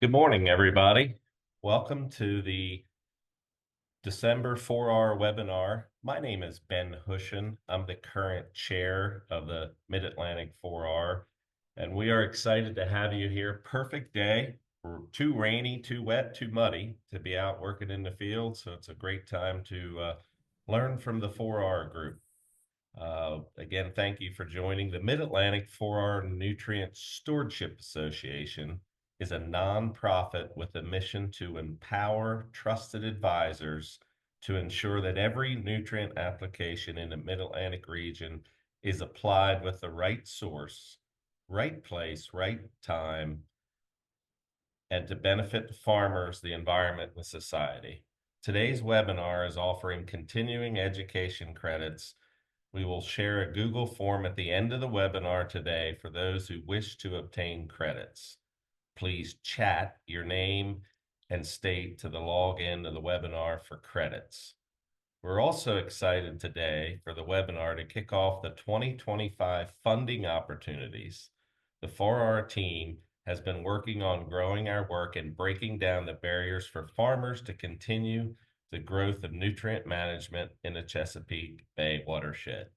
Good morning, everybody. Welcome to the December 4R webinar. My name is Ben Hushen. I'm the current chair of the Mid-Atlantic 4R, and we are excited to have you here. Perfect day. Too rainy, too wet, too muddy to be out working in the field, so it's a great time to learn from the 4R group. Again, thank you for joining. The Mid-Atlantic 4R Nutrient Stewardship Association is a nonprofit with a mission to empower trusted advisors to ensure that every nutrient application in the Mid-Atlantic region is applied with the right source, right place, right time, and to benefit the farmers, the environment, and the society. Today's webinar is offering continuing education credits. We will share a Google form at the end of the webinar today for those who wish to obtain credits. Please chat your name and state to the login of the webinar for credits. We're also excited today for the webinar to kick off the 2025 funding opportunities. The 4R team has been working on growing our work and breaking down the barriers for farmers to continue the growth of nutrient management in the Chesapeake Bay watershed.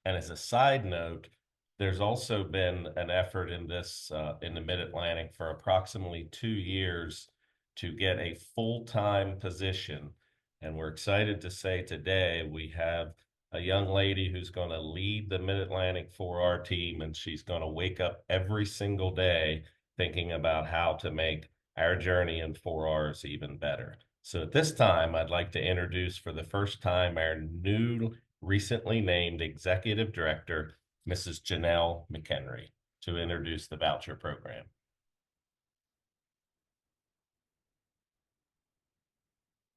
And as a side note, there's also been an effort in this in the Mid-Atlantic for approximately 2 years to get a full-time position. And we're excited to say today we have a young lady who's going to lead the Mid-Atlantic 4R team, and she's going to wake up every single day thinking about how to make our journey in 4Rs even better. So at this time, I'd like to introduce for the first time our new recently named Executive Director, Mrs. Janelle McHenry, to introduce the voucher program.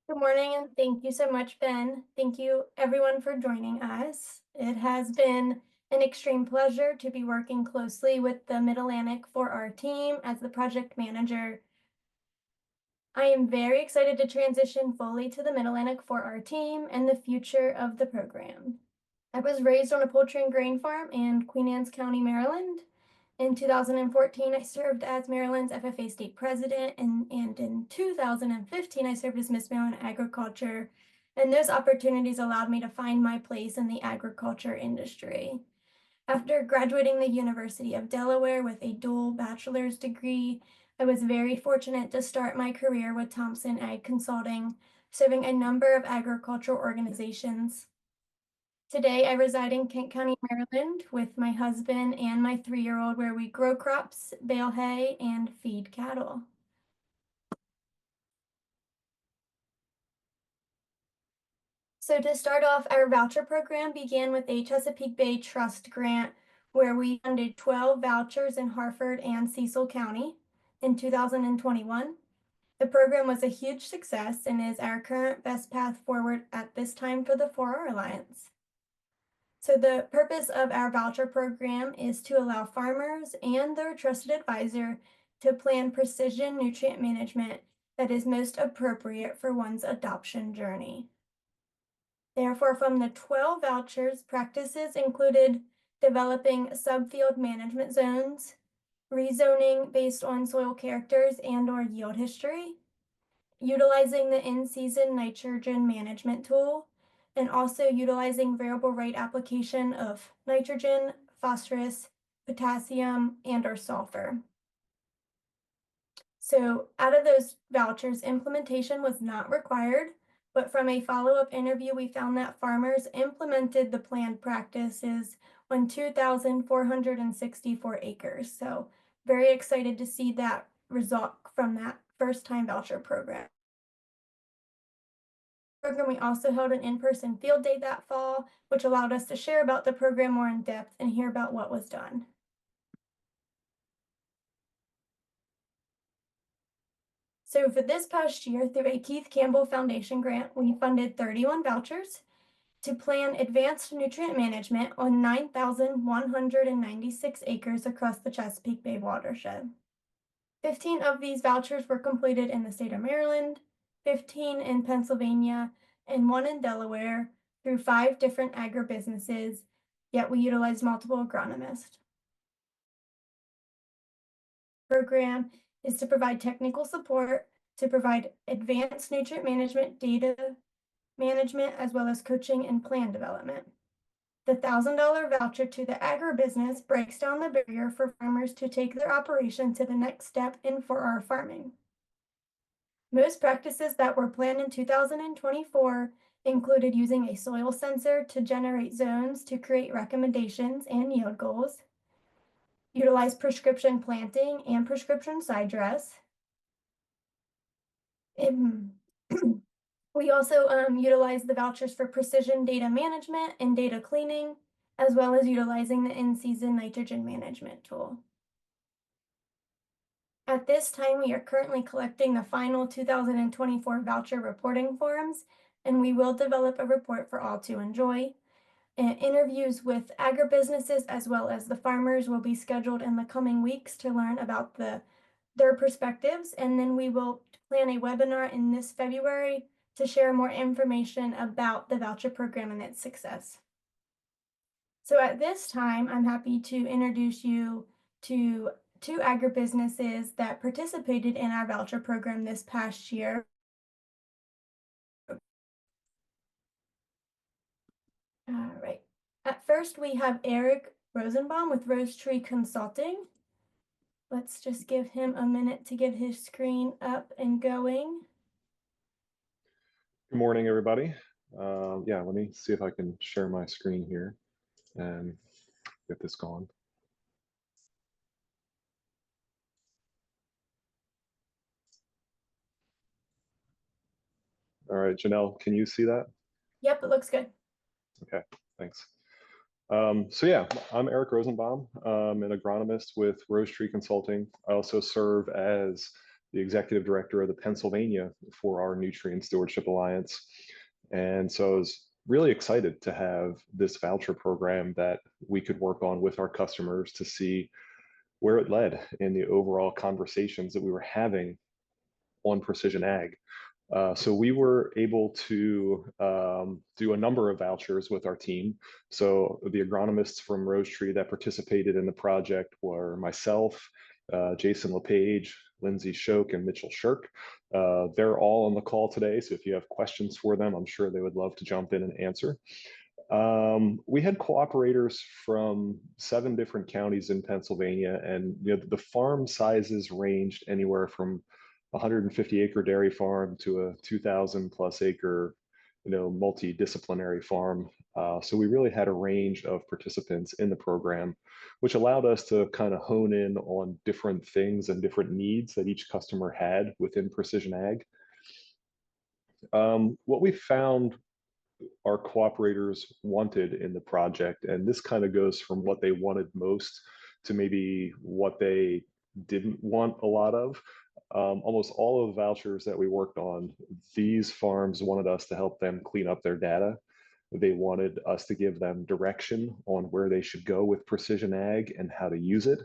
Good morning, and thank you so much, Ben. Thank you, everyone, for joining us. It has been an extreme pleasure to be working closely with the Mid-Atlantic 4R team as the project manager. I am very excited to transition fully to the Mid-Atlantic 4R team and the future of the program. I was raised on a poultry and grain farm in Queen Anne's County, Maryland. In 2014, I served as Maryland's FFA state president, and in 2015, I served as Miss Maryland Agriculture, and those opportunities allowed me to find my place in the agriculture industry. After graduating the University of Delaware with a dual bachelor's degree, I was very fortunate to start my career with Thompson Ag Consulting, serving a number of agricultural organizations. Today, I reside in Kent County, Maryland, with my husband and my 3-year-old, where we grow crops, bale hay, and feed cattle. So to start off, our voucher program began with a Chesapeake Bay Trust grant, where we funded 12 vouchers in Harford and Cecil County in 2021. The program was a huge success and is our current best path forward at this time for the 4R Alliance. So the purpose of our voucher program is to allow farmers and their trusted advisor to plan precision nutrient management that is most appropriate for one's adoption journey. Therefore, from the 12 vouchers, practices included developing subfield management zones, rezoning based on soil characters and/or yield history, utilizing the in-season nitrogen management tool, and also utilizing variable rate application of nitrogen, phosphorus, potassium, and/or sulfur. So out of those vouchers, implementation was not required, but from a follow-up interview, we found that farmers implemented the planned practices on 2,464 acres. So very excited to see that result from that first-time voucher program. We also held an in-person field day that fall, which allowed us to share about the program more in depth and hear about what was done. So for this past year, through a Keith Campbell Foundation grant, we funded 31 vouchers to plan advanced nutrient management on 9,196 acres across the Chesapeake Bay watershed. 15 of these vouchers were completed in the state of Maryland, 15 in Pennsylvania, and 1 in Delaware through 5 different agribusinesses, yet we utilized multiple agronomists. Program is to provide technical support, to provide advanced nutrient management, data management, as well as coaching and plan development. The $1,000 voucher to the agribusiness breaks down the barrier for farmers to take their operation to the next step in 4R farming. Most practices that were planned in 2024 included using a soil sensor to generate zones to create recommendations and yield goals, utilize prescription planting and prescription side dress. We also utilize the vouchers for precision data management and data cleaning, as well as utilizing the in-season nitrogen management tool. At this time, we are currently collecting the final 2024 voucher reporting forms, and we will develop a report for all to enjoy. Interviews with agribusinesses as well as the farmers will be scheduled in the coming weeks to learn about their perspectives, and then we will plan a webinar in this February to share more information about the voucher program and its success. So at this time, I'm happy to introduce you to two agribusinesses that participated in our voucher program this past year. All right. At first, we have Eric Rosenbaum with Rose Tree Consulting. Let's just give him a minute to get his screen up and going. Good morning, everybody. Yeah, let me see if I can share my screen here and get this going. All right, Janelle, can you see that? Yep, it looks good. Okay, thanks. So yeah, I'm Eric Rosenbaum. I'm an agronomist with Rose Tree Consulting. I also serve as the executive director of the Pennsylvania for our Nutrient Stewardship Alliance. And so I was really excited to have this voucher program that we could work on with our customers to see where it led in the overall conversations that we were having on precision ag. So we were able to do a number of vouchers with our team. So the agronomists from Rose Tree that participated in the project were myself, Jason LePage, Lindsay Shoke, and Mitchell Shirk. They're all on the call today. So if you have questions for them, I'm sure they would love to jump in and answer. We had cooperators from 7 different counties in Pennsylvania, and the farm sizes ranged anywhere from 150-acre dairy farm to a 2,000 plus acre, multidisciplinary farm. So we really had a range of participants in the program, which allowed us to kind of hone in on different things and different needs that each customer had within precision ag. What we found our cooperators wanted in the project, and this kind of goes from what they wanted most to maybe what they didn't want a lot of. Almost all of the vouchers that we worked on, these farms wanted us to help them clean up their data. They wanted us to give them direction on where they should go with precision ag and how to use it.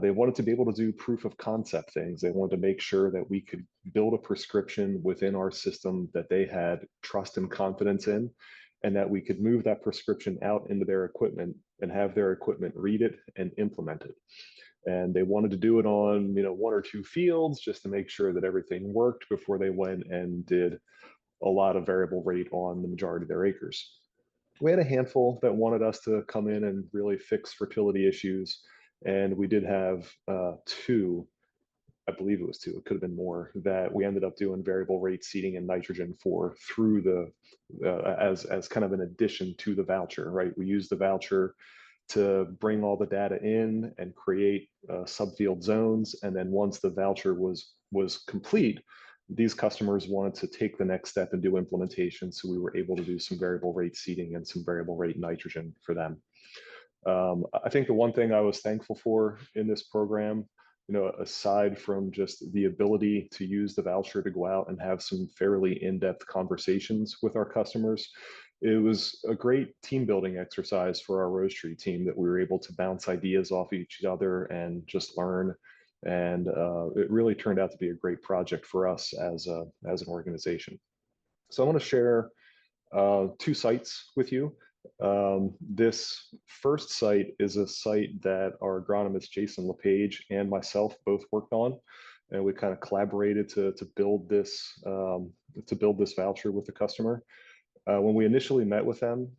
They wanted to be able to do proof of concept things. They wanted to make sure that we could build a prescription within our system that they had trust and confidence in, and that we could move that prescription out into their equipment and have their equipment read it and implement it. And they wanted to do it on 1 or 2 fields just to make sure that everything worked before they went and did a lot of variable rate on the majority of their acres. We had a handful that wanted us to come in and really fix fertility issues. And we did have 2, I believe it was 2, it could have been more, that we ended up doing variable rate seeding and nitrogen for through as kind of an addition to the voucher, right? We used the voucher to bring all the data in and create subfield zones. And then once the voucher was complete, these customers wanted to take the next step and do implementation. So we were able to do some variable rate seeding and some variable rate nitrogen for them. I think the one thing I was thankful for in this program, aside from just the ability to use the voucher to go out and have some fairly in-depth conversations with our customers, it was a great team building exercise for our Rose Tree team that we were able to bounce ideas off each other and just learn. And it really turned out to be a great project for us as an organization. So I want to share 2 sites with you. This first site is a site that our agronomist Jason LePage and myself both worked on, and we kind of collaborated to build this voucher with the customer. When we initially met with them,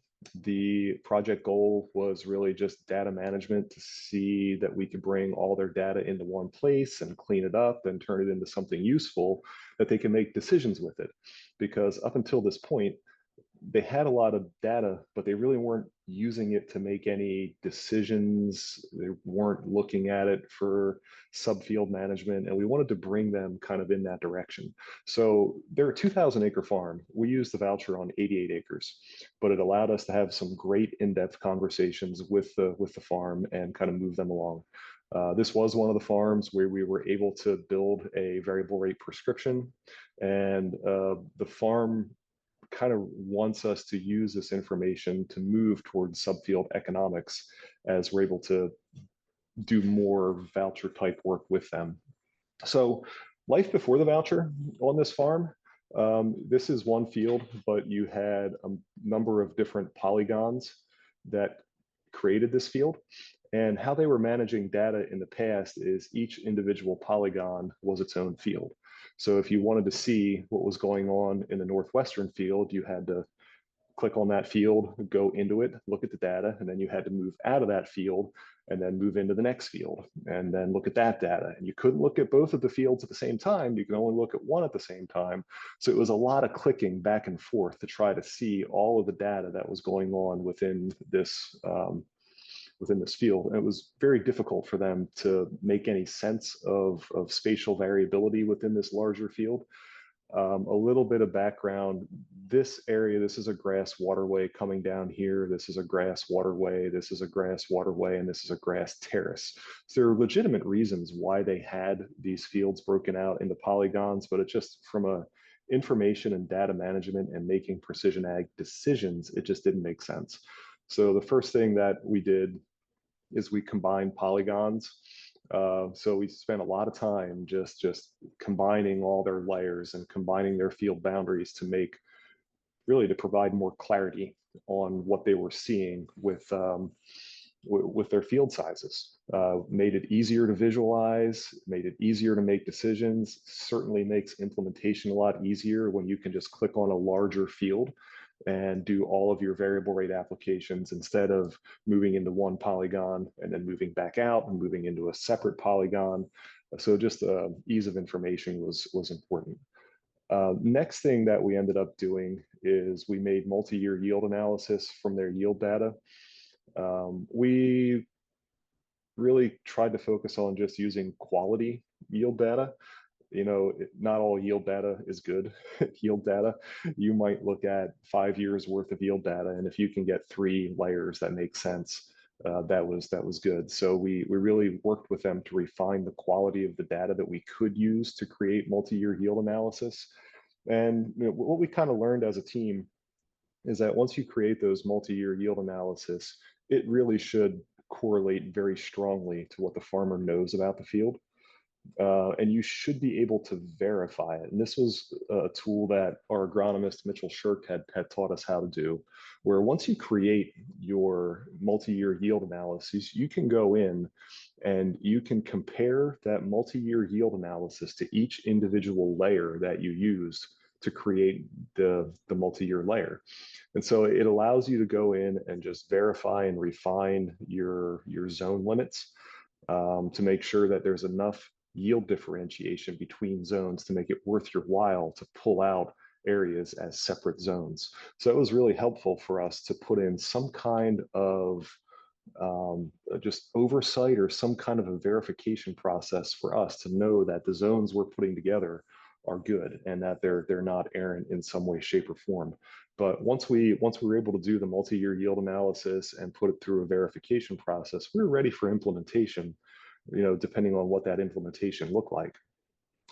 the project goal was really just data management to see that we could bring all their data into one place and clean it up and turn it into something useful that they can make decisions with it. Because up until this point, they had a lot of data, but they really weren't using it to make any decisions. They weren't looking at it for subfield management, and we wanted to bring them kind of in that direction. So they're a 2,000 acre farm. We used the voucher on 88 acres, but it allowed us to have some great in-depth conversations with the farm and kind of move them along. This was one of the farms where we were able to build a variable rate prescription, and the farm kind of wants us to use this information to move towards subfield economics as we're able to do more voucher type work with them. So life before the voucher on this farm, this is one field, but you had a number of different polygons that created this field. And how they were managing data in the past is each individual polygon was its own field. So if you wanted to see what was going on in the northwestern field, you had to click on that field, go into it, look at the data, and then you had to move out of that field and then move into the next field and then look at that data. And you couldn't look at both of the fields at the same time. You could only look at one at the same time. So it was a lot of clicking back and forth to try to see all of the data that was going on within this field. And it was very difficult for them to make any sense of spatial variability within this larger field. A little bit of background, this area, this is a grass waterway coming down here. This is a grass waterway. This is a grass waterway, and this is a grass terrace. So there are legitimate reasons why they had these fields broken out into polygons, but it's just from a information and data management and making precision ag decisions, it just didn't make sense. So the first thing that we did is we combined polygons. So we spent a lot of time just combining all their layers and combining their field boundaries to make really to provide more clarity on what they were seeing with their field sizes. Made it easier to visualize, made it easier to make decisions. Certainly makes implementation a lot easier when you can just click on a larger field and do all of your variable rate applications instead of moving into one polygon and then moving back out and moving into a separate polygon. So just ease of information was important. Next thing that we ended up doing is we made multi-year yield analysis from their yield data. We really tried to focus on just using quality yield data. You know, not all yield data is good yield data. You might look at 5 years worth of yield data, and if you can get 3 layers that make sense, that was good. So we really worked with them to refine the quality of the data that we could use to create multi-year yield analysis. And you know, what we kind of learned as a team is that once you create those multi-year yield analysis, it really should correlate very strongly to what the farmer knows about the field. And you should be able to verify it. And this was a tool that our agronomist, Mitchell Shirk, had taught us how to do, where once you create your multi-year yield analysis, you can go in and you can compare that multi-year yield analysis to each individual layer that you used to create the multi-year layer. And so it allows you to go in and just verify and refine your zone limits to make sure that there's enough yield differentiation between zones to make it worth your while to pull out areas as separate zones. So it was really helpful for us to put in some kind of just oversight or some kind of a verification process for us to know that the zones we're putting together are good and that they're not errant in some way, shape, or form. But once we were able to do the multi-year yield analysis and put it through a verification process, we were ready for implementation, you know, depending on what that implementation looked like.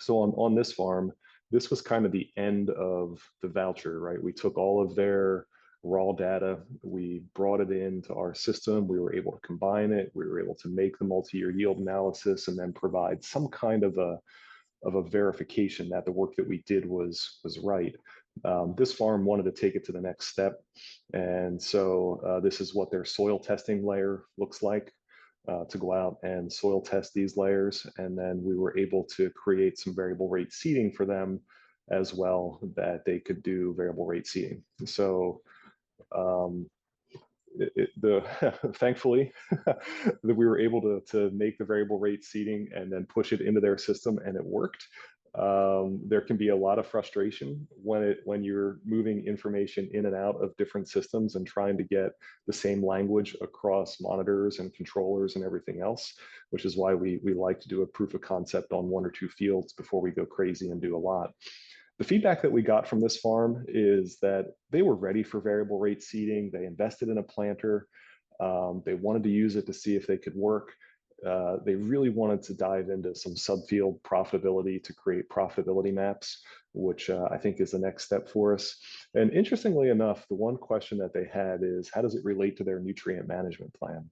So on this farm, this was kind of the end of the voucher, right? We took all of their raw data, we brought it into our system, we were able to combine it, we were able to make the multi-year yield analysis and then provide some kind of a verification that the work that we did was right. This farm wanted to take it to the next step. And so this is what their soil testing layer looks like, to go out and soil test these layers. And then we were able to create some variable rate seeding for them as well, that they could do variable rate seeding. So um, thankfully that we were able to make the variable rate seeding and then push it into their system, and it worked. There can be a lot of frustration when you're moving information in and out of different systems and trying to get the same language across monitors and controllers and everything else, which is why we like to do a proof of concept on 1 or 2 fields before we go crazy and do a lot. The feedback that we got from this farm is that they were ready for variable rate seeding. They invested in a planter. They wanted to use it to see if they could work. They really wanted to dive into some subfield profitability to create profitability maps, which I think is the next step for us. And interestingly enough, the one question that they had is, how does it relate to their nutrient management plan?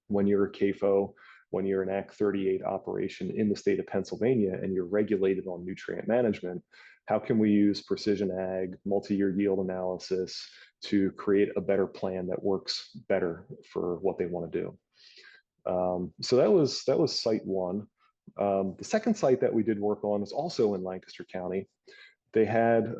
When you're a CAFO, when you're an Act 38 operation in the state of Pennsylvania and you're regulated on nutrient management, how can we use precision ag, multi-year yield analysis to create a better plan that works better for what they want to do? So that was site one. The second site that we did work on was also in Lancaster County. They had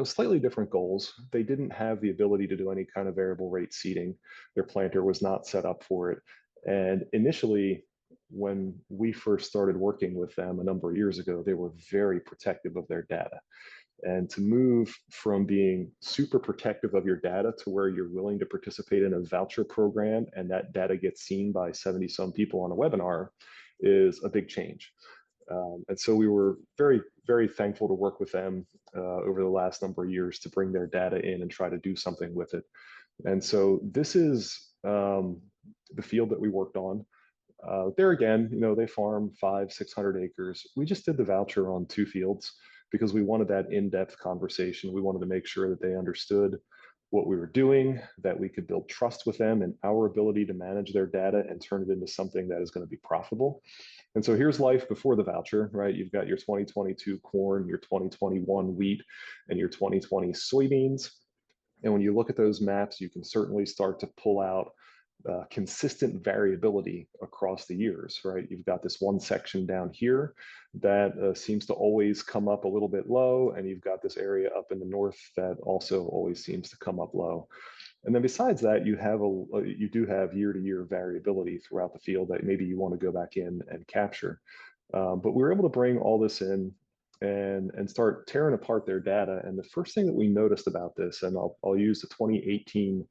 slightly different goals. They didn't have the ability to do any kind of variable rate seeding. Their planter was not set up for it. And initially, when we first started working with them a number of years ago, they were very protective of their data. And to move from being super protective of your data to where you're willing to participate in a voucher program and that data gets seen by 70 some people on a webinar is a big change. And so we were very, very thankful to work with them over the last number of years to bring their data in and try to do something with it. And so this is the field that we worked on. There again, they farm 500-600 acres. We just did the voucher on 2 fields because we wanted that in-depth conversation. We wanted to make sure that they understood what we were doing, that we could build trust with them and our ability to manage their data and turn it into something that is going to be profitable. And so here's life before the voucher, right? You've got your 2022 corn, your 2021 wheat, and your 2020 soybeans. And when you look at those maps, you can certainly start to pull out consistent variability across the years, right? You've got this one section down here that seems to always come up a little bit low, and you've got this area up in the north that also always seems to come up low. And then besides that, you do have year-to-year variability throughout the field that maybe you want to go back in and capture. But we were able to bring all this in and start tearing apart their data. And the first thing that we noticed about this, and I'll use the 2018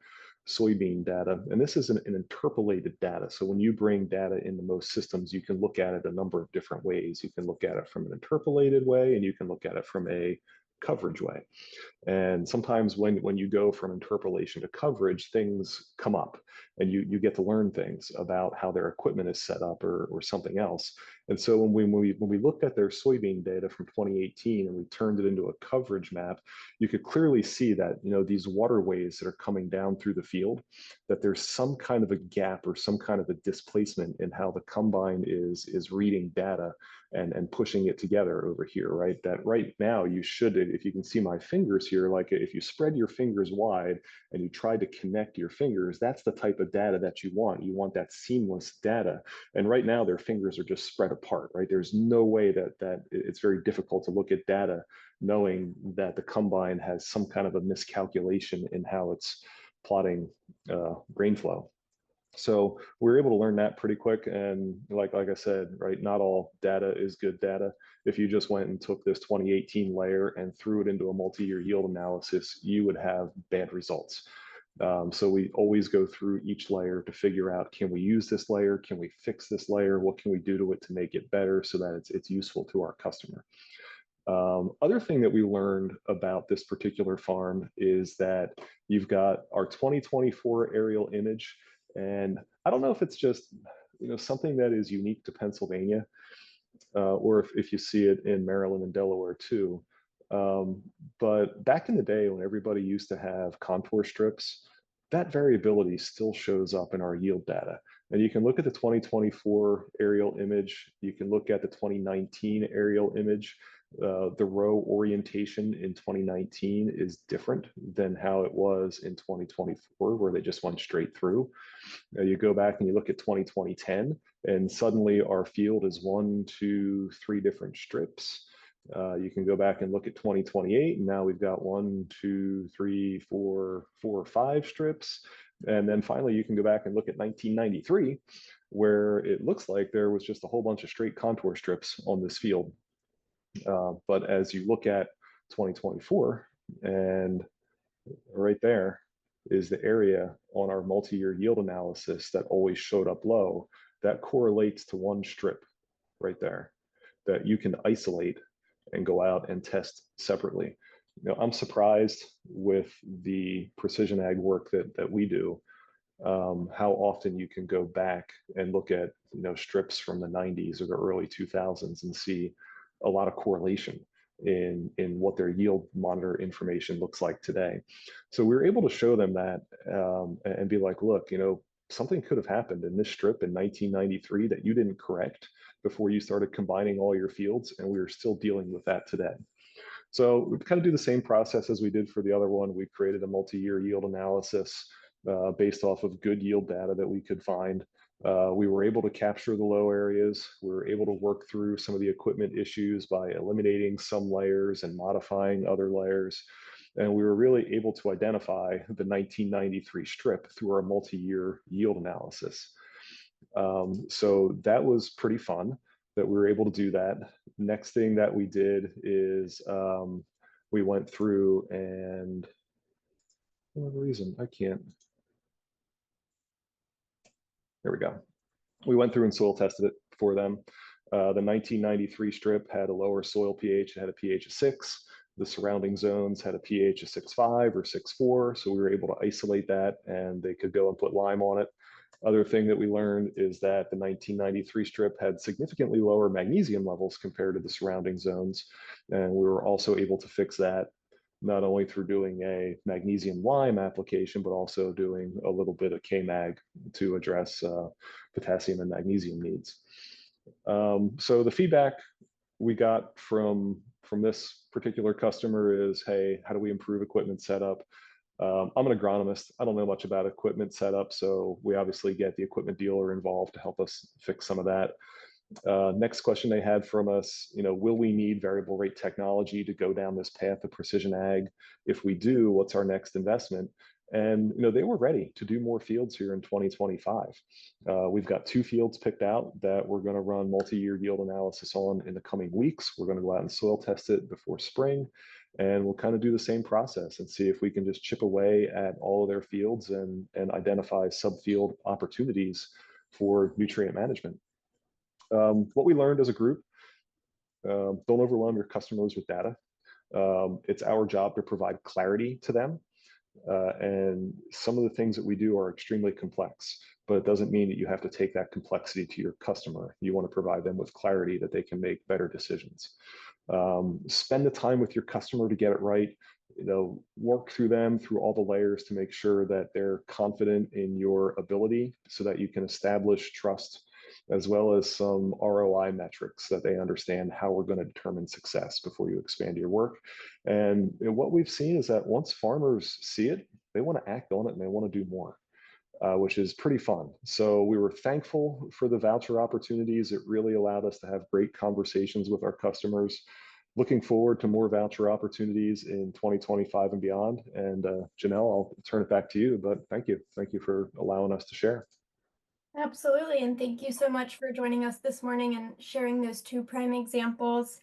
soybean data, and this is an interpolated data. So when you bring data into most systems, you can look at it a number of different ways. You can look at it from an interpolated way, and you can look at it from a coverage way. And sometimes when you go from interpolation to coverage, things come up and you get to learn things about how their equipment is set up or something else. And so when we looked at their soybean data from 2018 and we turned it into a coverage map, you could clearly see that these waterways that are coming down through the field, that there's some kind of a gap or some kind of a displacement in how the combine is reading data and pushing it together over here, right? That right now you should, if you can see my fingers here, like if you spread your fingers wide and you try to connect your fingers, that's the type of data that you want. You want that seamless data. And right now their fingers are just spread apart, right? There's no way that it's very difficult to look at data knowing that the combine has some kind of a miscalculation in how it's plotting grain flow. So we were able to learn that pretty quick. And like I said, right, not all data is good data. If you just went and took this 2018 layer and threw it into a multi-year yield analysis, you would have bad results. So we always go through each layer to figure out, can we use this layer? Can we fix this layer? What can we do to it to make it better so that it's useful to our customer? Other thing that we learned about this particular farm is that you've got our 2024 aerial image. And I don't know if it's just something that is unique to Pennsylvania, or if you see it in Maryland and Delaware too. But back in the day when everybody used to have contour strips, that variability still shows up in our yield data. And you can look at the 2024 aerial image, you can look at the 2019 aerial image. The row orientation in 2019 is different than how it was in 2024, where they just went straight through. You go back and you look at 2010, and suddenly our field is 1, 2, 3 different strips. You can go back and look at 2028, and now we've got 1, 2, 3, 4, 5 strips. And then finally, you can go back and look at 1993, where it looks like there was just a whole bunch of straight contour strips on this field. But as you look at 2024, and right there is the area on our multi-year yield analysis that always showed up low, that correlates to one strip right there that you can isolate and go out and test separately. I'm surprised with the precision ag work that we do, how often you can go back and look at strips from the 90s or the early 2000s and see a lot of correlation in what their yield monitor information looks like today. So we were able to show them that, and be like, look, something could have happened in this strip in 1993 that you didn't correct before you started combining all your fields, and we are still dealing with that today. So we kind of do the same process as we did for the other one. We created a multi-year yield analysis based off of good yield data that we could find. We were able to capture the low areas. We were able to work through some of the equipment issues by eliminating some layers and modifying other layers. And we were really able to identify the 1993 strip through our multi-year yield analysis. So that was pretty fun that we were able to do that. Next thing that we did is we went through, and for whatever reason, I can't. There we go. We went through and soil tested it for them. The 1993 strip had a lower soil pH. It had a pH of 6. The surrounding zones had a pH of 6.5 or 6.4. So we were able to isolate that, and they could go and put lime on it. Other thing that we learned is that the 1993 strip had significantly lower magnesium levels compared to the surrounding zones. And we were also able to fix that not only through doing a magnesium lime application, but also doing a little bit of K-Mag to address potassium and magnesium needs. So the feedback we got from this particular customer is, hey, how do we improve equipment setup? I'm an agronomist. I don't know much about equipment setup, so we obviously get the equipment dealer involved to help us fix some of that. Next question they had from us, will we need variable rate technology to go down this path of precision ag? If we do, what's our next investment? And they were ready to do more fields here in 2025. We've got 2 fields picked out that we're going to run multi-year yield analysis on in the coming weeks. We're going to go out and soil test it before spring, and we'll kind of do the same process and see if we can just chip away at all of their fields and identify subfield opportunities for nutrient management. What we learned as a group, don't overwhelm your customers with data. It's our job to provide clarity to them. And some of the things that we do are extremely complex, but it doesn't mean that you have to take that complexity to your customer. You want to provide them with clarity that they can make better decisions. Spend the time with your customer to get it right. Work through them through all the layers to make sure that they're confident in your ability so that you can establish trust, as well as some ROI metrics that they understand how we're going to determine success before you expand your work. And what we've seen is that once farmers see it, they want to act on it and they want to do more, which is pretty fun. So we were thankful for the voucher opportunities. It really allowed us to have great conversations with our customers. Looking forward to more voucher opportunities in 2025 and beyond. And Janelle, I'll turn it back to you, but thank you. Thank you for allowing us to share. Absolutely, and thank you so much for joining us this morning and sharing those 2 prime examples.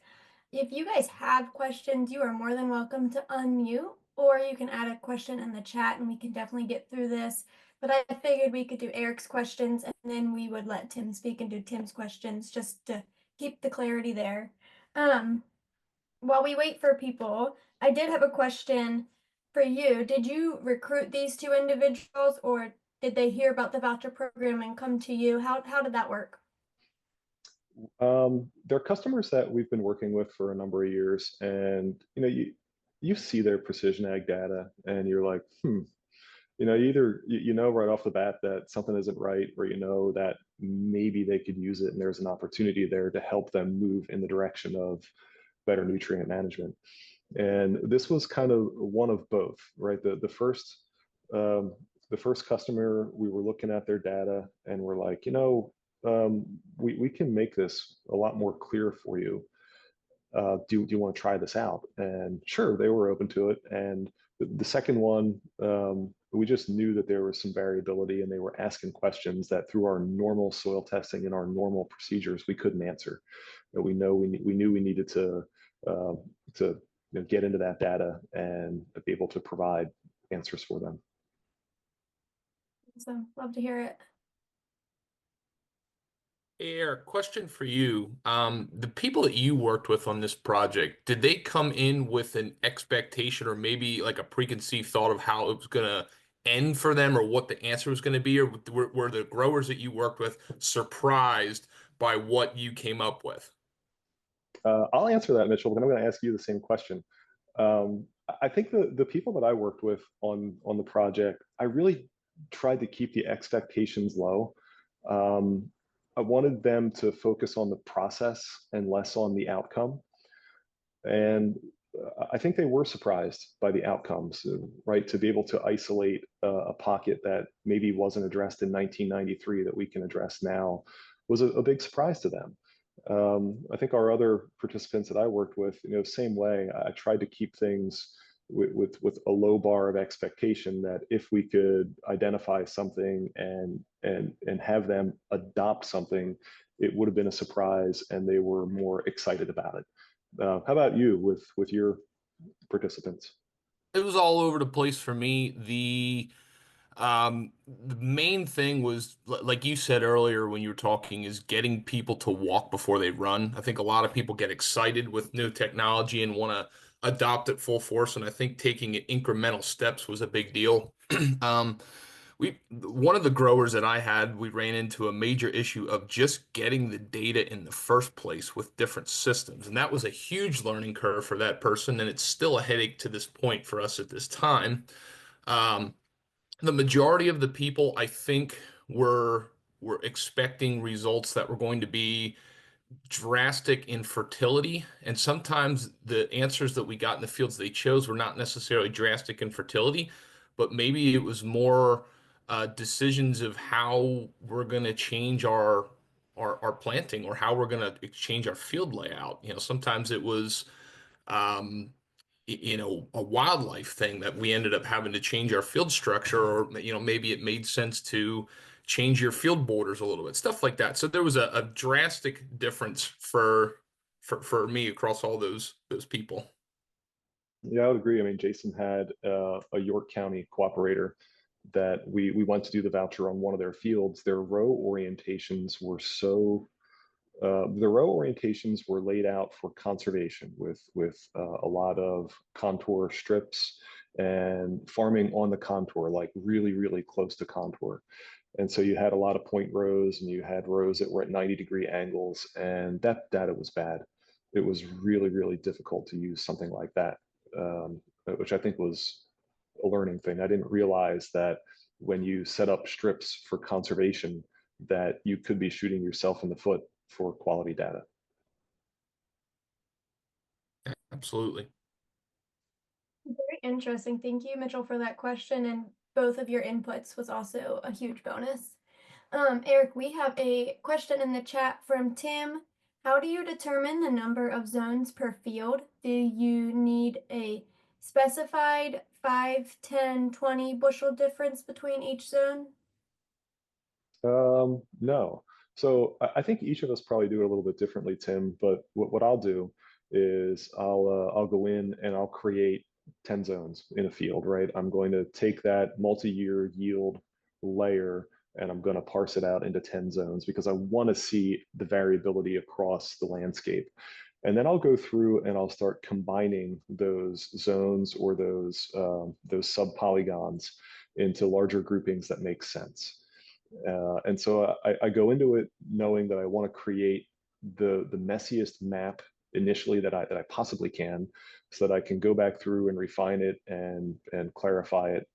If you guys have questions, you are more than welcome to unmute, or you can add a question in the chat and we can definitely get through this. But I figured we could do Eric's questions and then we would let Tim speak and do Tim's questions just to keep the clarity there. While we wait for people, I did have a question for you. Did you recruit these 2 individuals, or did they hear about the voucher program and come to you? How did that work? They're customers that we've been working with for a number of years, and you see their precision ag data, and you're like, either right off the bat that something isn't right, or that maybe they could use it, and there's an opportunity there to help them move in the direction of better nutrient management. And this was kind of one of both, right? Um, the first customer, we were looking at their data and we're like, we can make this a lot more clear for you. Do you want to try this out? And sure, they were open to it. And the second one, we just knew that there was some variability, and they were asking questions that through our normal soil testing and our normal procedures we couldn't answer. We knew we needed to get into that data and be able to provide answers for them. So love to hear it. Eric, question for you. The people that you worked with on this project, did they come in with an expectation or maybe like a preconceived thought of how it was going to end for them or what the answer was going to be? Or were the growers that you worked with surprised by what you came up with? I'll answer that, Mitchell, but I'm going to ask you the same question. Um, I think the people that I worked with on the project, I really tried to keep the expectations low. Um, I wanted them to focus on the process and less on the outcome. And I think they were surprised by the outcomes, right? To be able to isolate a pocket that maybe wasn't addressed in 1993 that we can address now was a big surprise to them. I think our other participants that I worked with, same way. I tried to keep things with a low bar of expectation that if we could identify something and have them adopt something, it would have been a surprise, and they were more excited about it. How about you with your participants? It was all over the place for me. The main thing was, like you said earlier when you were talking, is getting people to walk before they run. I think a lot of people get excited with new technology and want to adopt it full force, and I think taking it incremental steps was a big deal. Um, one of the growers that I had, we ran into a major issue of just getting the data in the first place with different systems, and that was a huge learning curve for that person, and it's still a headache to this point for us at this time. Um, the majority of the people, I think, were expecting results that were going to be drastic in fertility, and sometimes the answers that we got in the fields they chose were not necessarily drastic in fertility, but maybe it was more decisions of how we're going to change our planting or how we're going to change our field layout. Sometimes it was um, a wildlife thing that we ended up having to change our field structure, or maybe it made sense to change your field borders a little bit, stuff like that. So there was a drastic difference for me across all those people. Yeah, I would agree. I mean, Jason had a York County cooperator that we went to do the voucher on one of their fields. The row orientations were laid out for conservation with a lot of contour strips and farming on the contour, like really, really close to contour. And so you had a lot of point rows, and you had rows that were at 90-degree angles, and that data was bad. It was really, really difficult to use something like that, which I think was a learning thing. I didn't realize that when you set up strips for conservation, that you could be shooting yourself in the foot for quality data. Absolutely. Very interesting. Thank you, Mitchell, for that question. And both of your inputs was also a huge bonus. Eric, we have a question in the chat from Tim. How do you determine the number of zones per field? Do you need a specified 5, 10, 20 bushel difference between each zone? No. So I think each of us probably do it a little bit differently, Tim. But what I'll do is I'll go in and I'll create 10 zones in a field, right? I'm going to take that multi-year yield layer and I'm going to parse it out into 10 zones because I want to see the variability across the landscape. And then I'll go through and I'll start combining those zones or those sub-polygons into larger groupings that make sense. And so I go into it knowing that I want to create the messiest map initially that I possibly can, so that I can go back through and refine it and clarify it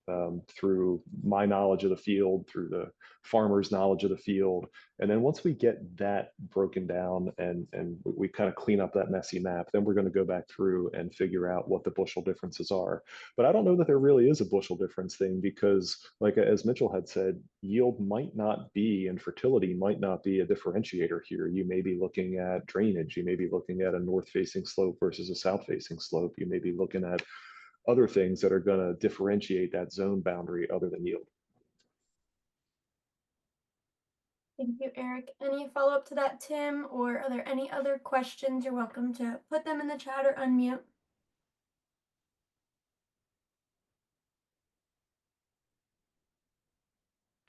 through my knowledge of the field, through the farmer's knowledge of the field. And then once we get that broken down and we kind of clean up that messy map, then we're going to go back through and figure out what the bushel differences are. But I don't know that there really is a bushel difference thing, because like as Mitchell had said, yield might not be and fertility might not be a differentiator here. You may be looking at drainage, you may be looking at a north facing slope versus a south facing slope, you may be looking at other things that are going to differentiate that zone boundary other than yield. Thank you, Eric. Any follow-up to that, Tim, or are there any other questions? You're welcome to put them in the chat or unmute.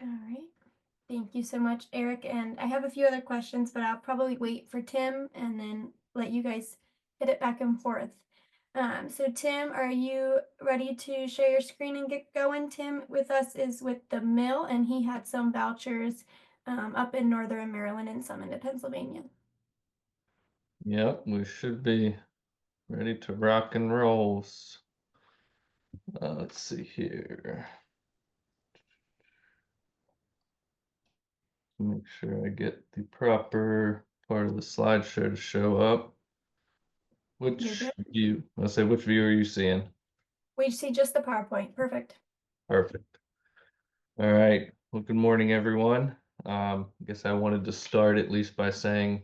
All right. Thank you so much, Eric. And I have a few other questions, but I'll probably wait for Tim and then let you guys hit it back and forth. So Tim, are you ready to share your screen and get going? Tim with us is with the mill, and he had some vouchers up in Northern Maryland and some into Pennsylvania. Yep, we should be ready to rock and roll. Let's see here. Make sure I get the proper part of the slideshow to show up. Which view? Let's say, which view are you seeing? We see just the PowerPoint. Perfect. Perfect. All right. Well, good morning, everyone. I guess I wanted to start at least by saying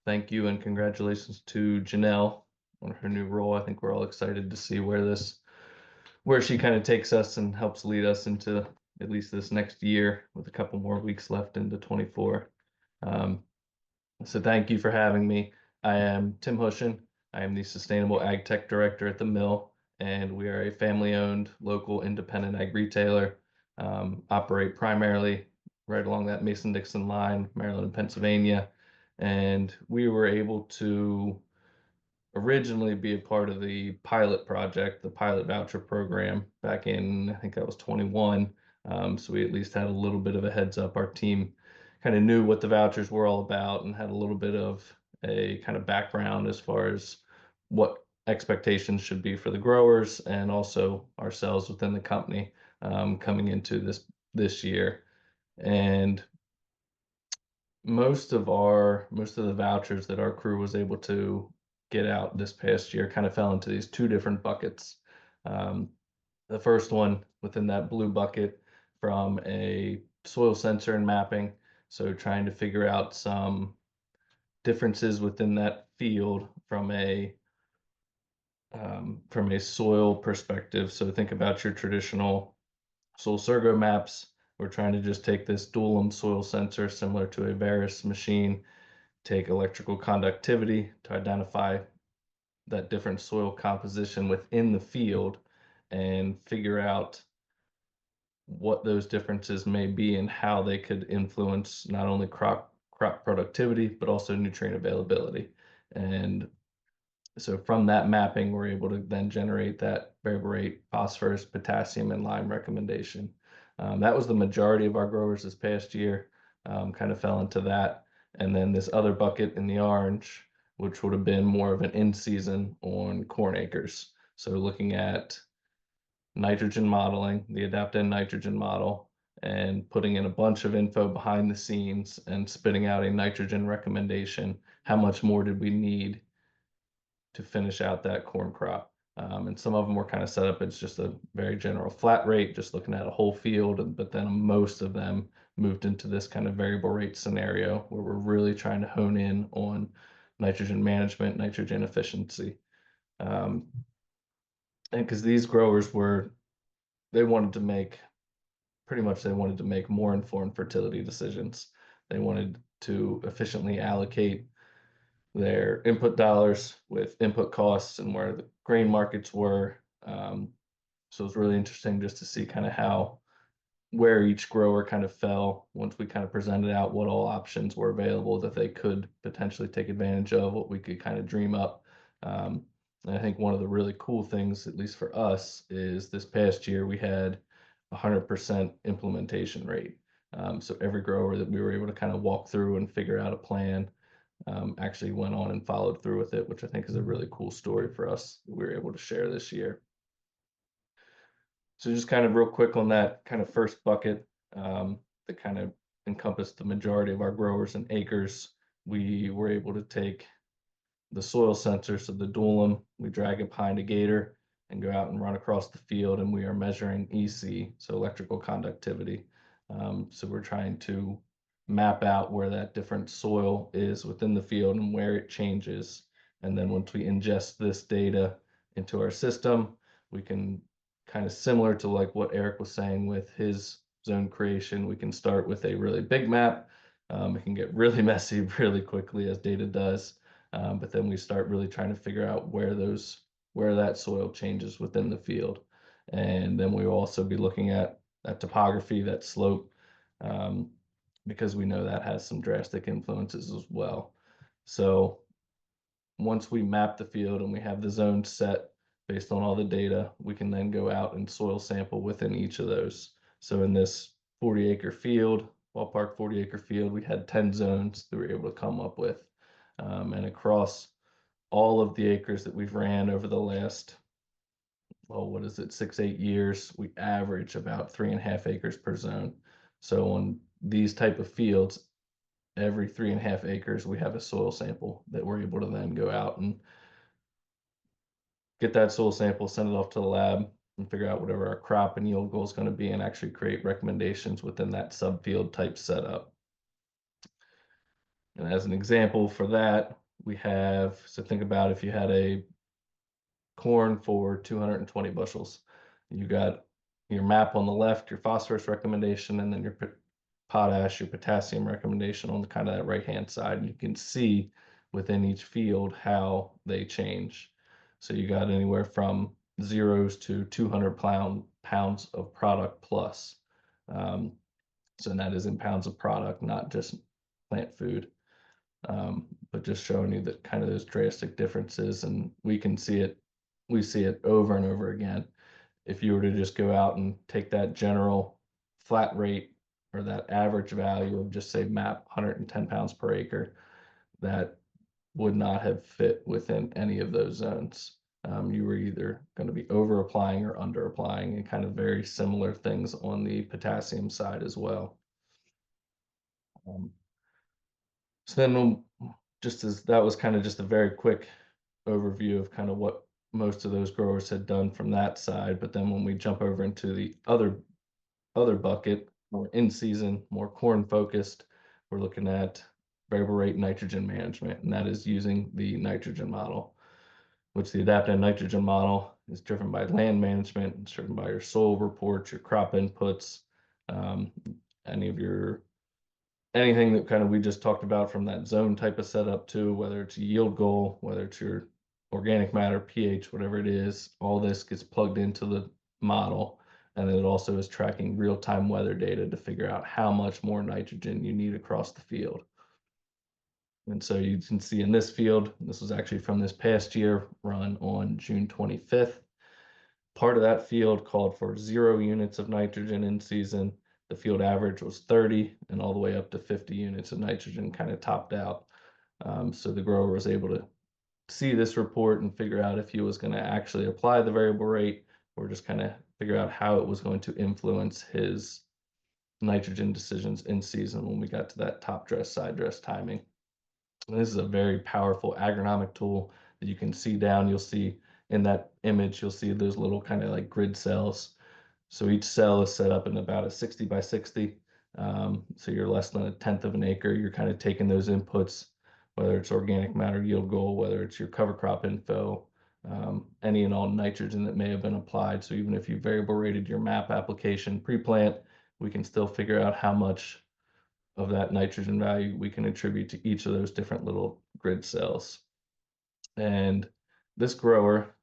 thank you and congratulations to Janelle on her new role. I think we're all excited to see where she kind of takes us and helps lead us into at least this next year, with a couple more weeks left into 24. So thank you for having me. I am Tim Hushin. I am the Sustainable Ag Tech Director at the mill, and we are a family-owned local independent ag retailer. Operate primarily right along that Mason-Dixon line, Maryland and Pennsylvania. And we were able to originally be a part of the pilot project, the pilot voucher program, back in, I think that was 21. So we at least had a little bit of a heads up. Our team kind of knew what the vouchers were all about and had a little bit of a kind of background as far as what expectations should be for the growers and also ourselves within the company coming into this year. And most of the vouchers that our crew was able to get out this past year kind of fell into these two different buckets. The first one within that blue bucket, from a soil sensor and mapping, so trying to figure out some differences within that field from a soil perspective. So think about your traditional soil Surgo maps. We're trying to just take this dual soil sensor similar to a Varus machine, take electrical conductivity to identify that different soil composition within the field and figure out what those differences may be and how they could influence not only crop productivity, but also nutrient availability. And so from that mapping, we're able to then generate that variable rate phosphorus, potassium, and lime recommendation. That was the majority of our growers this past year, kind of fell into that. And then this other bucket in the orange, which would have been more of an in-season on corn acres. So looking at nitrogen modeling, the adapted nitrogen model, and putting in a bunch of info behind the scenes and spitting out a nitrogen recommendation. How much more did we need to finish out that corn crop? And some of them were kind of set up as just a very general flat rate, just looking at a whole field, but then most of them moved into this kind of variable rate scenario where we're really trying to hone in on nitrogen management, nitrogen efficiency. And because these growers they wanted to make more informed fertility decisions. They wanted to efficiently allocate their input dollars with input costs and where the grain markets were. So it was really interesting just to see kind of where each grower kind of fell once we kind of presented out what all options were available that they could potentially take advantage of, what we could kind of dream up. And I think one of the really cool things, at least for us, is this past year we had 100% implementation rate. So every grower that we were able to kind of walk through and figure out a plan actually went on and followed through with it, which I think is a really cool story for us that we were able to share this year. So just kind of real quick on that kind of first bucket, that kind of encompassed the majority of our growers and acres. We were able to take the soil sensor, so the Dualum, we drag it behind a gator and go out and run across the field, and we are measuring EC, so electrical conductivity. So we're trying to map out where that different soil is within the field and where it changes. And then once we ingest this data into our system, we can kind of similar to like what Eric was saying with his zone creation, we can start with a really big map. It can get really messy really quickly as data does. But then we start really trying to figure out where that soil changes within the field. And then we will also be looking at that topography, that slope, because we know that has some drastic influences as well. So once we map the field and we have the zone set based on all the data, we can then go out and soil sample within each of those. So in this 40-acre field, ballpark 40-acre field, we had 10 zones that we were able to come up with. And across all of the acres that we've ran over the last, well, what is it, 6, 8 years, we average about 3.5 acres per zone. So on these type of fields, every 3.5 acres, we have a soil sample that we're able to then go out and get that soil sample, send it off to the lab, and figure out whatever our crop and yield goal is going to be, and actually create recommendations within that subfield type setup. And as an example for that, we have, so think about if you had a corn for 220 bushels. You got your map on the left, your phosphorus recommendation, and then your potash, your potassium recommendation on the kind of that right-hand side. And you can see within each field how they change. So you got anywhere from zeros to 200 pounds of product plus. So that is in pounds of product, not just plant food. But just showing you that kind of those drastic differences, and we see it over and over again. If you were to just go out and take that general flat rate or that average value of just say map 110 pounds per acre, that would not have fit within any of those zones. You were either going to be over applying or under applying, and kind of very similar things on the potassium side as well. So then just as that was kind of just a very quick overview of kind of what most of those growers had done from that side. But then when we jump over into the other bucket, more in season, more corn focused, we're looking at variable rate nitrogen management, and that is using the nitrogen model, which the adaptive nitrogen model is driven by land management. It's driven by your soil reports, your crop inputs, any of your anything that kind of we just talked about from that zone type of setup too, whether it's a yield goal, whether it's your organic matter, pH, whatever it is, all this gets plugged into the model. And then it also is tracking real-time weather data to figure out how much more nitrogen you need across the field. And so you can see in this field, this was actually from this past year run on June 25th. Part of that field called for 0 units of nitrogen in season. The field average was 30, and all the way up to 50 units of nitrogen kind of topped out. So the grower was able to see this report and figure out if he was going to actually apply the variable rate or just kind of figure out how it was going to influence his nitrogen decisions in season when we got to that top dress, side dress timing. And this is a very powerful agronomic tool that you can see down. You'll see in that image, you'll see those little kind of like grid cells. So each cell is set up in about a 60 by 60. So you're less than 1/10 of an acre. You're kind of taking those inputs, whether it's organic matter yield goal, whether it's your cover crop info, any and all nitrogen that may have been applied. So even if you variable rated your MAP application pre-plant, we can still figure out how much of that nitrogen value we can attribute to each of those different little grid cells. And this grower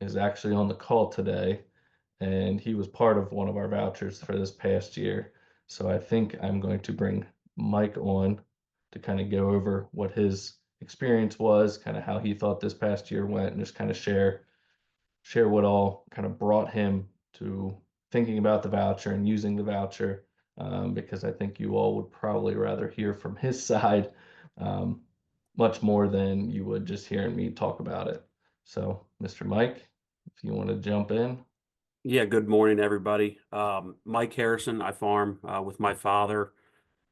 is actually on the call today, and he was part of one of our vouchers for this past year. So I think I'm going to bring Mike on to kind of go over what his experience was, kind of how he thought this past year went, and just kind of share what all kind of brought him to thinking about the voucher and using the voucher, because I think you all would probably rather hear from his side um, much more than you would just hearing me talk about it. So, Mr. Mike, if you want to jump in. Yeah, good morning, everybody. Mike Harrison. I farm with my father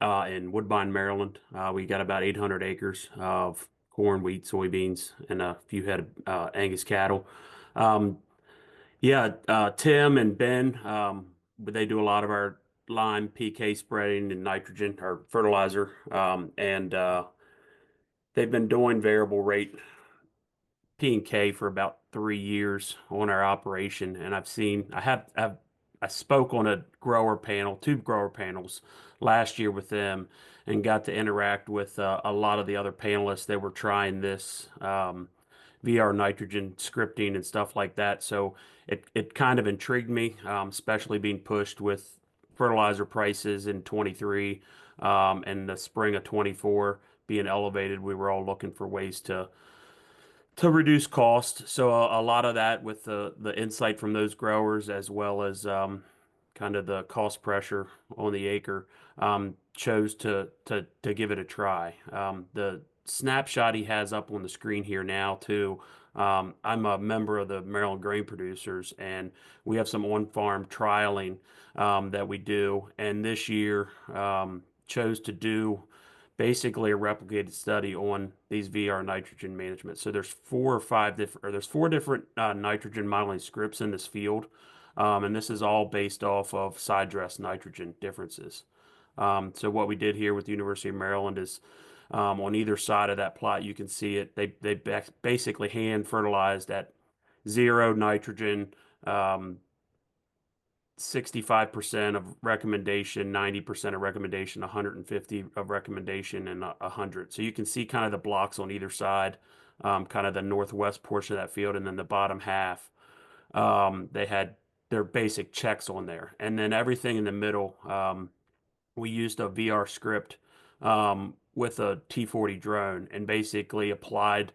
in Woodbine, Maryland. We got about 800 acres of corn, wheat, soybeans, and a few head of Angus cattle. Um, Tim and Ben, they do a lot of our lime PK spreading and nitrogen or fertilizer, and they've been doing variable rate P&K for about 3 years on our operation, and I spoke on a grower panel, two grower panels last year with them, and got to interact with a lot of the other panelists that were trying this VR nitrogen scripting and stuff like that. So it kind of intrigued me, especially being pushed with fertilizer prices in 23 and the spring of 24 being elevated. We were all looking for ways to reduce cost. So a lot of that with the insight from those growers as well as kind of the cost pressure on the acre, chose to give it a try. The snapshot he has up on the screen here now too. I'm a member of the Maryland Grain Producers, and we have some on-farm trialing that we do. And this year chose to do basically a replicated study on these VR nitrogen management. So there's four different nitrogen modeling scripts in this field, and this is all based off of side dress nitrogen differences. So what we did here with the University of Maryland is on either side of that plot, you can see it. They basically hand fertilized at zero nitrogen. 65% of recommendation, 90% of recommendation, 150 of recommendation, and 100. So you can see kind of the blocks on either side, kind of the northwest portion of that field, and then the bottom half. They had their basic checks on there. And then everything in the middle, we used a VR script with a T40 drone and basically applied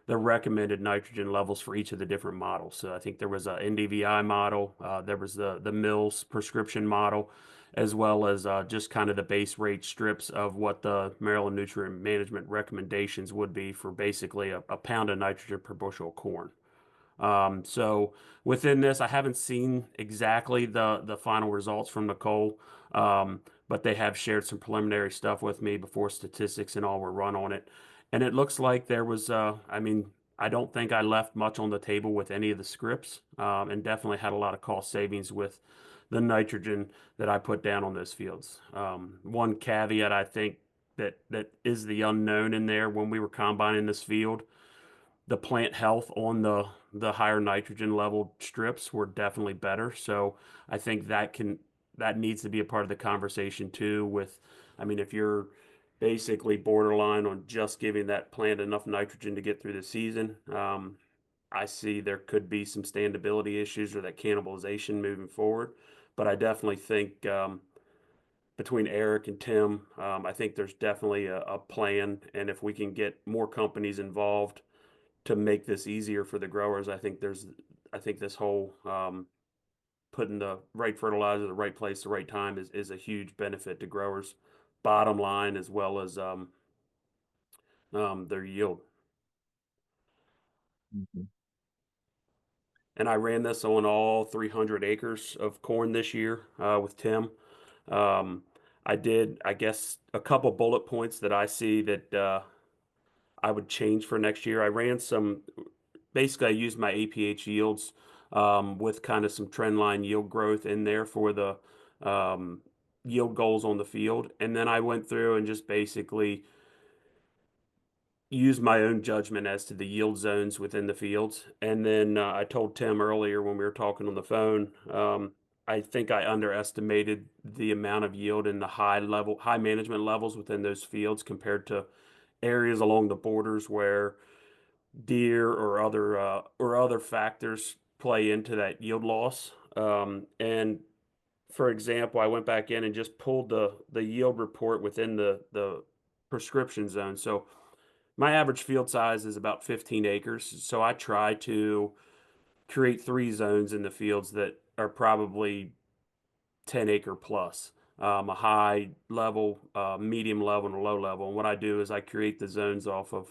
the recommended nitrogen levels for each of the different models. So I think there was a NDVI model, there was the Mills prescription model, as well as just kind of the base rate strips of what the Maryland Nutrient Management recommendations would be for basically a pound of nitrogen per bushel of corn. So within this, I haven't seen exactly the final results from Nicole, but they have shared some preliminary stuff with me before statistics and all were run on it. And it looks like there was, I don't think I left much on the table with any of the scripts, and definitely had a lot of cost savings with the nitrogen that I put down on those fields. One caveat I think that is the unknown in there when we were combining this field, the plant health on the higher nitrogen level strips were definitely better. So I think that needs to be a part of the conversation too with, I mean, if you're basically borderline on just giving that plant enough nitrogen to get through the season, I see there could be some standability issues or that cannibalization moving forward. But I definitely think between Eric and Tim, I think there's definitely a plan. And if we can get more companies involved to make this easier for the growers, I think this whole putting the right fertilizer, the right place, the right time is a huge benefit to growers' bottom line as well as their yield. Mhm. And I ran this on all 300 acres of corn this year with Tim. Um, I did, I guess, a couple bullet points that I see that I would change for next year. I ran some, basically, I used my APH yields with kind of some trend line yield growth in there for the um, yield goals on the field. And then I went through and just basically use my own judgment as to the yield zones within the fields. And then I told Tim earlier when we were talking on the phone, I think I underestimated the amount of yield in the high management levels within those fields compared to areas along the borders where deer or other factors play into that yield loss. And for example, I went back in and just pulled the yield report within the prescription zone. So my average field size is about 15 acres. So I try to create three zones in the fields that are probably 10 acre plus. a high level, medium level, and a low level. And what I do is I create the zones off of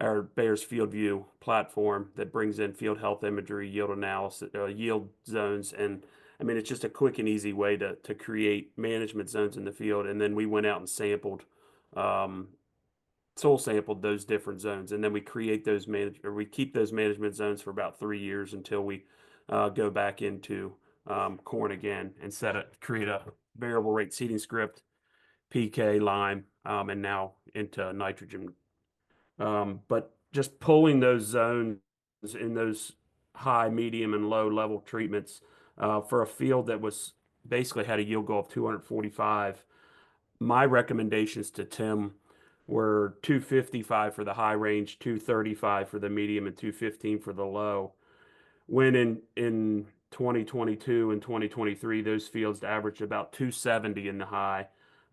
our Bayer's Field View platform that brings in field health imagery, yield analysis, yield zones, and I mean it's just a quick and easy way to create management zones in the field. And then we went out and sampled, um, soil sampled those different zones, and then we create those we keep those management zones for about 3 years until we go back into corn again and create a variable rate seeding script, PK, lime, and now into nitrogen. But just pulling those zones in those high, medium, and low level treatments for a field that was basically had a yield goal of 245. My recommendations to Tim were 255 for the high range, 235 for the medium, and 215 for the low. When in 2022 and 2023, those fields averaged about 270 in the high,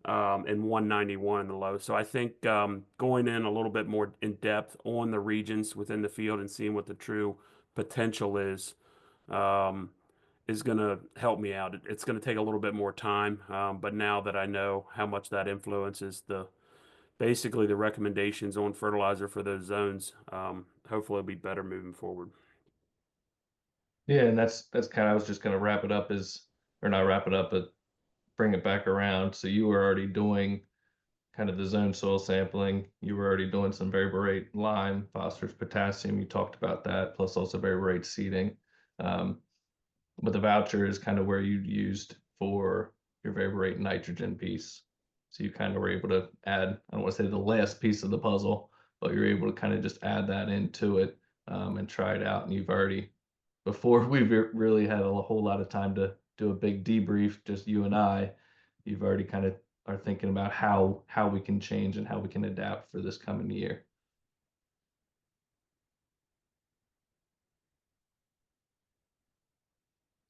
and 191 in the low. So I think going in a little bit more in depth on the regions within the field and seeing what the true potential um, is going to help me out. It's going to take a little bit more time, but now that I know how much that influences basically the recommendations on fertilizer for those zones, hopefully it'll be better moving forward. Yeah, and that's kind of, I was just going to wrap it up or not wrap it up, but bring it back around. So you were already doing kind of the zone soil sampling. You were already doing some variable rate lime, phosphorus, potassium. You talked about that, plus also variable rate seeding. But the voucher is kind of where you used for your variable rate nitrogen piece. So you kind of were able to add, I don't want to say the last piece of the puzzle, but you're able to kind of just add that into it and try it out. And you've already, before we've really had a whole lot of time to do a big debrief, just you and I, you've already kind of are thinking about how we can change and how we can adapt for this coming year.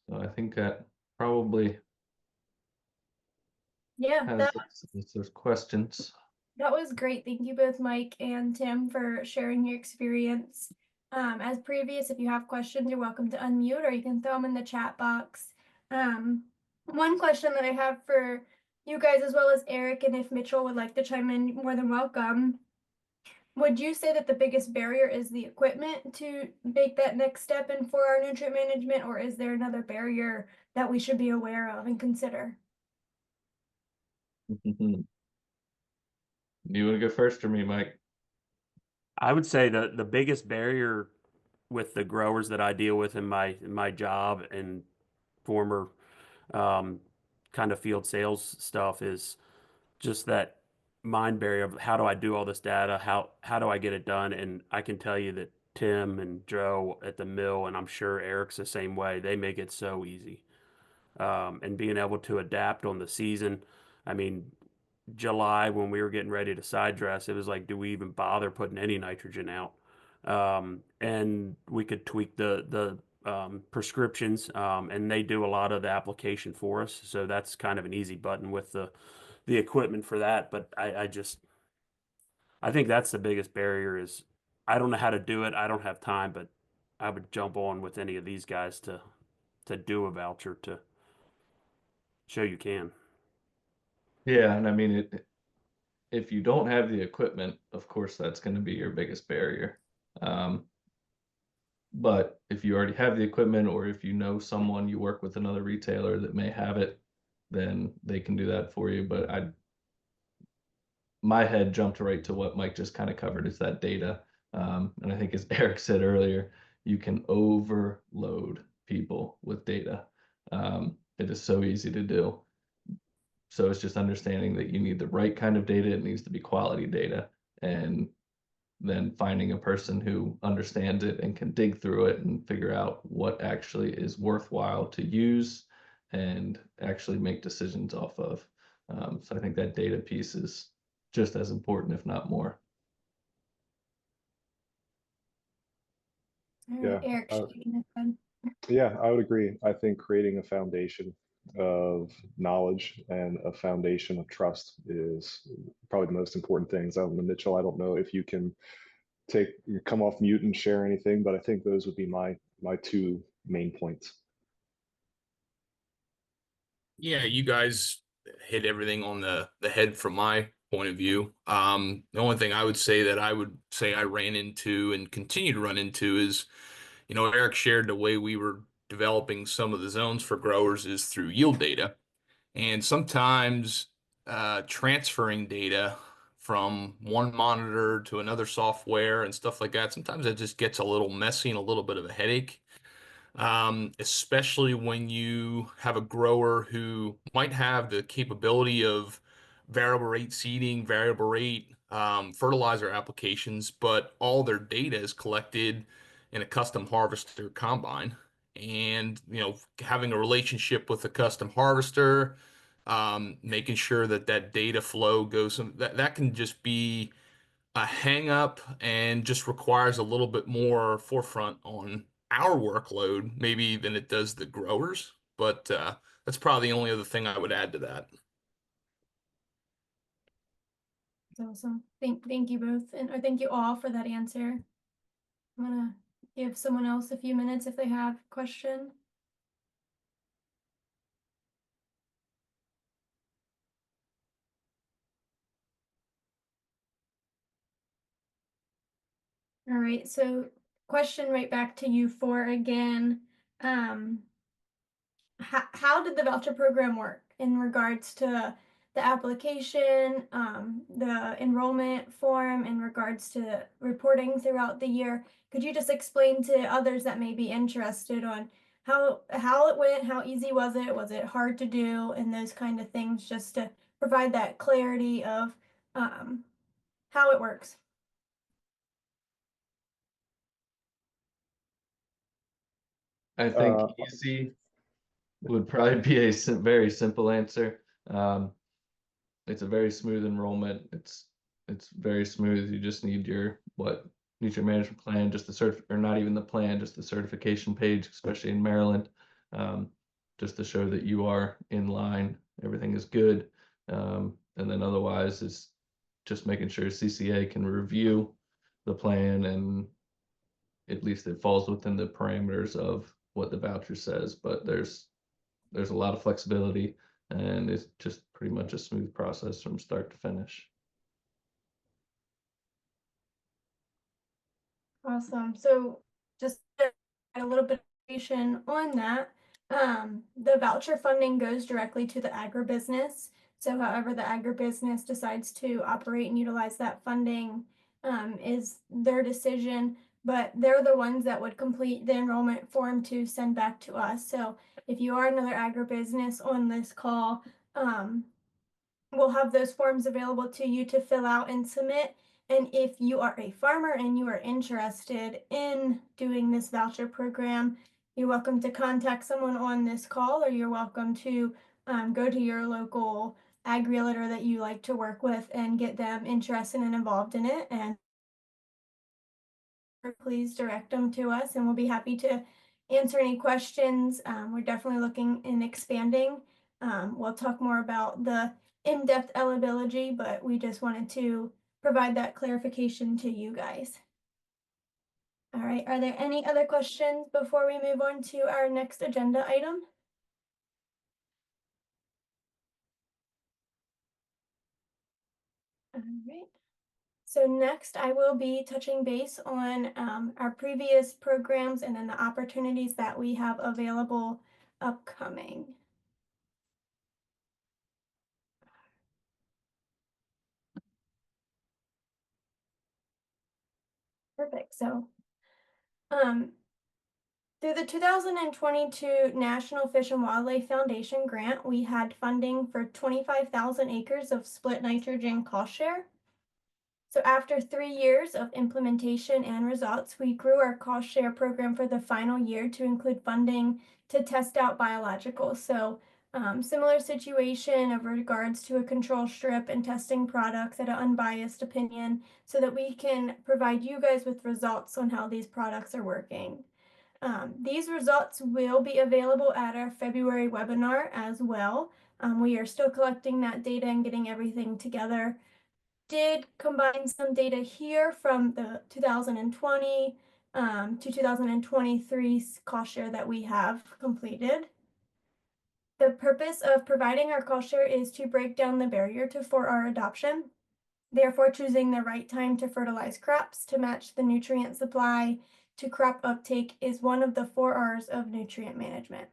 So I think that probably Yeah, has those questions. that was great. Thank you both, Mike and Tim, for sharing your experience. As previous, if you have questions, you're welcome to unmute or you can throw them in the chat box. One question that I have for you guys, as well as Eric, and if Mitchell would like to chime in, more than welcome. Would you say that the biggest barrier is the equipment to make that next step in for our nutrient management, or is there another barrier that we should be aware of and consider? You want to go first or me, Mike? I would say the biggest barrier with the growers that I deal with in my job and former um, kind of field sales stuff is just that mind barrier of how do I do all this data? How do I get it done? And I can tell you that Tim and Joe at the mill, and I'm sure Eric's the same way, they make it so easy. And being able to adapt on the season. I mean, July when we were getting ready to side dress, it was like, do we even bother putting any nitrogen out? And we could tweak the prescriptions, and they do a lot of the application for us. So that's kind of an easy button with the equipment for that. But I think that's the biggest barrier is I don't know how to do it. I don't have time, but I would jump on with any of these guys to do a voucher to show you can. Yeah, and I mean if you don't have the equipment, of course that's going to be your biggest barrier. But if you already have the equipment, or if you know someone, you work with another retailer that may have it, then they can do that for you. But my head jumped right to what Mike just kind of covered, is that data. And I think as Eric said earlier, you can overload people with data. It is so easy to do. So it's just understanding that you need the right kind of data. It needs to be quality data. And then finding a person who understands it and can dig through it and figure out what actually is worthwhile to use and actually make decisions off of. So I think that data piece is just as important, if not more. All Yeah, right, Eric, shaking his head. Yeah, I would agree. I think creating a foundation of knowledge and a foundation of trust is probably the most important things. Mitchell, I don't know if you can come off mute and share anything, but I think those would be my two main points. Yeah, you guys hit everything on the head from my point of view. The only thing I would say that I would say I ran into and continue to run into is, Eric shared the way we were developing some of the zones for growers is through yield data. And sometimes transferring data from one monitor to another software and stuff like that, sometimes that just gets a little messy and a little bit of a headache. Especially when you have a grower who might have the capability of variable rate seeding, variable rate fertilizer applications, but all their data is collected in a custom harvester combine. And, having a relationship with a custom harvester, making sure that that data flow goes, that can just be a hang up and just requires a little bit more forefront on our workload maybe than it does the growers. But that's probably the only other thing I would add to that. That's awesome. Thank you both, and or thank you all for that answer. I'm gonna give someone else a few minutes if they have a question. All right, so question right back to you four again. How did the voucher program work in regards to the application, the enrollment form, in regards to reporting throughout the year? Could you just explain to others that may be interested on how it went, how easy was it hard to do, and those kind of things, just to provide that clarity of how it works? I think Uh, easy would probably be a very simple answer. It's a very smooth enrollment. It's very smooth. You just need your nutrient management plan, just the or not even the plan, just the certification page, especially in Maryland, just to show that you are in line, everything is good. And then otherwise is just making sure CCA can review the plan and at least it falls within the parameters of what the voucher says. But there's a lot of flexibility and it's just pretty much a smooth process from start to finish. Awesome. So just to add a little bit of information on that, the voucher funding goes directly to the agribusiness. So however the agribusiness decides to operate and utilize that funding is their decision, but they're the ones that would complete the enrollment form to send back to us. So if you are another agribusiness on this call, we'll have those forms available to you to fill out and submit. And if you are a farmer and you are interested in doing this voucher program, you're welcome to contact someone on this call, or you're welcome to go to your local ag realtor that you like to work with and get them interested and involved in it. And please direct them to us and we'll be happy to answer any questions. We're definitely looking in expanding. We'll talk more about the in-depth eligibility, but we just wanted to provide that clarification to you guys. All right, are there any other questions before we move on to our next agenda item? All right. So next, I will be touching base on our previous programs and then the opportunities that we have available upcoming. Perfect. So through the 2022 National Fish and Wildlife Foundation grant, we had funding for 25,000 acres of split nitrogen cost share. So after 3 years of implementation and results, we grew our cost share program for the final year to include funding to test out biologicals. So similar situation of regards to a control strip and testing products at an unbiased opinion so that we can provide you guys with results on how these products are working. These results will be available at our February webinar as well. We are still collecting that data and getting everything together. Did combine some data here from the 2020 to 2023 cost share that we have completed. The purpose of providing our cost share is to break down the barrier to 4R adoption, therefore choosing the right time to fertilize crops to match the nutrient supply to crop uptake is one of the 4Rs of nutrient management.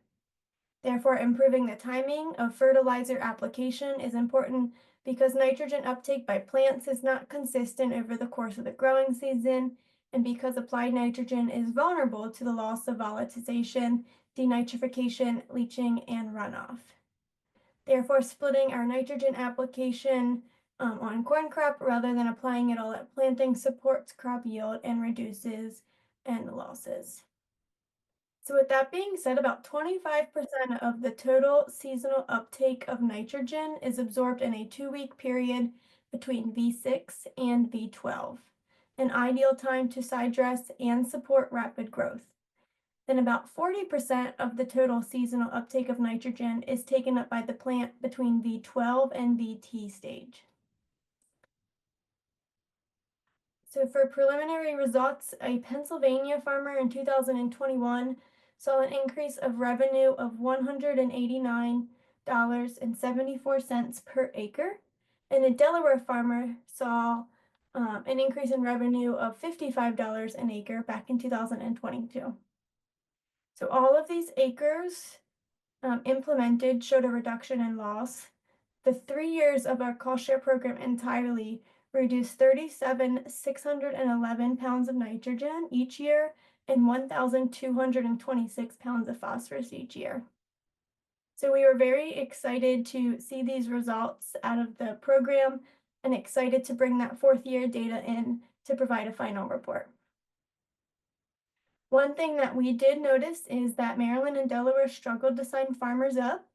Therefore, improving the timing of fertilizer application is important because nitrogen uptake by plants is not consistent over the course of the growing season, and because applied nitrogen is vulnerable to the loss of volatilization, denitrification, leaching, and runoff. Therefore, splitting our nitrogen application on corn crop rather than applying it all at planting supports crop yield and reduces N losses. So with that being said, about 25% of the total seasonal uptake of nitrogen is absorbed in a 2-week period between V6 and V12, an ideal time to side dress and support rapid growth. Then about 40% of the total seasonal uptake of nitrogen is taken up by the plant between V12 and VT stage. So for preliminary results, a Pennsylvania farmer in 2021 saw an increase of revenue of $189.74 per acre, and a Delaware farmer saw an increase in revenue of $55 an acre back in 2022. So all of these acres implemented showed a reduction in loss. The 3 years of our cost share program entirely reduced 37,611 pounds of nitrogen each year and 1,226 pounds of phosphorus each year. So we were very excited to see these results out of the program and excited to bring that 4th year data in to provide a final report. One thing that we did notice is that Maryland and Delaware struggled to sign farmers up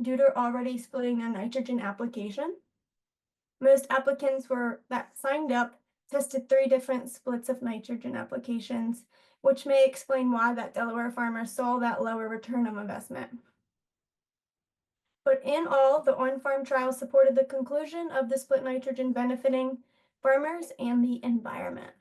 due to already splitting their nitrogen application. Most applicants that signed up tested 3 different splits of nitrogen applications, which may explain why that Delaware farmer saw that lower return of investment. But in all, the on-farm trial supported the conclusion of the split nitrogen benefiting farmers and the environment.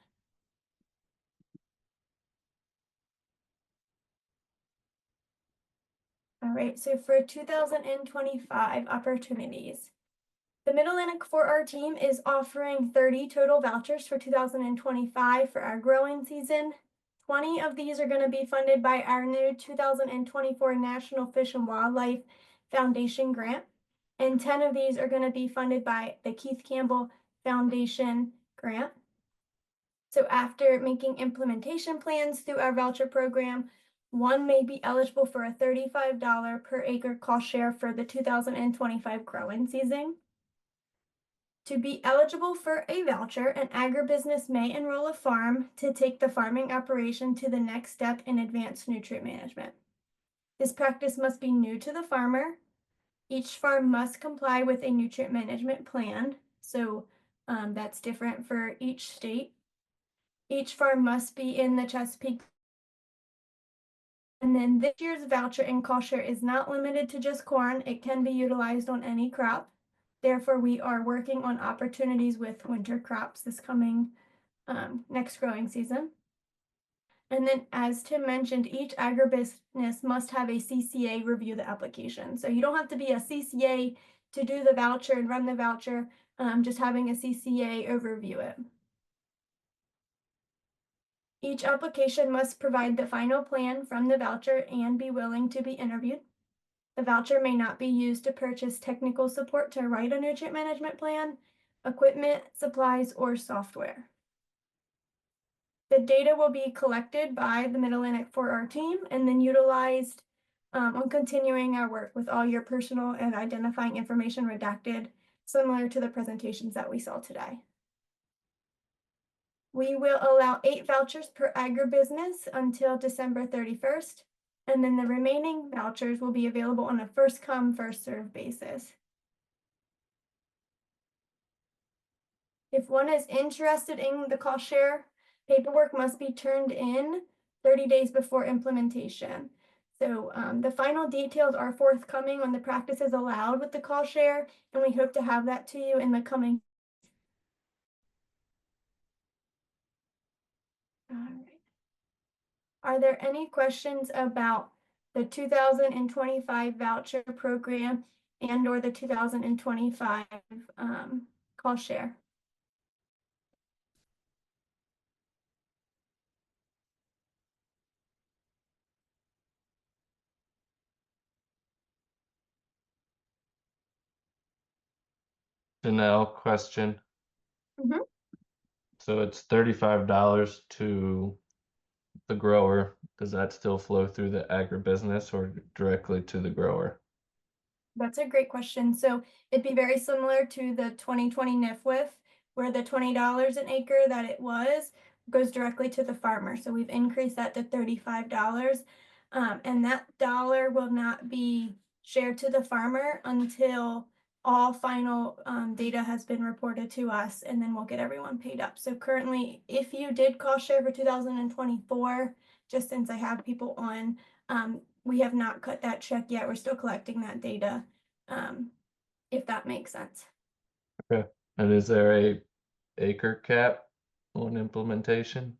All right, so for 2025 opportunities, the Mid-Atlantic 4R team is offering 30 total vouchers for 2025 for our growing season. 20 of these are going to be funded by our new 2024 National Fish and Wildlife Foundation grant, and 10 of these are going to be funded by the Keith Campbell Foundation grant. So after making implementation plans through our voucher program, one may be eligible for a $35 per acre cost share for the 2025 growing season. To be eligible for a voucher, an agribusiness may enroll a farm to take the farming operation to the next step in advanced nutrient management. This practice must be new to the farmer. Each farm must comply with a nutrient management plan, so that's different for each state. Each farm must be in the Chesapeake. And then this year's voucher and cost share is not limited to just corn. It can be utilized on any crop. Therefore, we are working on opportunities with winter crops this coming next growing season. And then, as Tim mentioned, each agribusiness must have a CCA review the application. So you don't have to be a CCA to do the voucher and run the voucher, just having a CCA overview it. Each application must provide the final plan from the voucher and be willing to be interviewed. The voucher may not be used to purchase technical support to write a nutrient management plan, equipment, supplies, or software. The data will be collected by the Mid-Atlantic 4R team and then utilized on continuing our work with all your personal and identifying information redacted, similar to the presentations that we saw today. We will allow 8 vouchers per agribusiness until December 31st, and then the remaining vouchers will be available on a first-come, first-served basis. If one is interested in the cost share, paperwork must be turned in 30 days before implementation. So the final details are forthcoming when the practices allowed with the cost share, and we hope to have that to you in the coming. All right. Are there any questions about the 2025 voucher program and or the 2025 call share. Janelle, question. Mhm. So it's $35 to the grower. Does that still flow through the agribusiness or directly to the grower? That's a great question. So it'd be very similar to the 2020 NIFWIF, where the $20 an acre that it was goes directly to the farmer. So we've increased that to $35. And that dollar will not be shared to the farmer until all final data has been reported to us, and then we'll get everyone paid up. So currently, if you did cost share for 2024, just since I have people on, we have not cut that check yet. We're still collecting that data, if that makes sense. Okay. And is there a acre cap on implementation?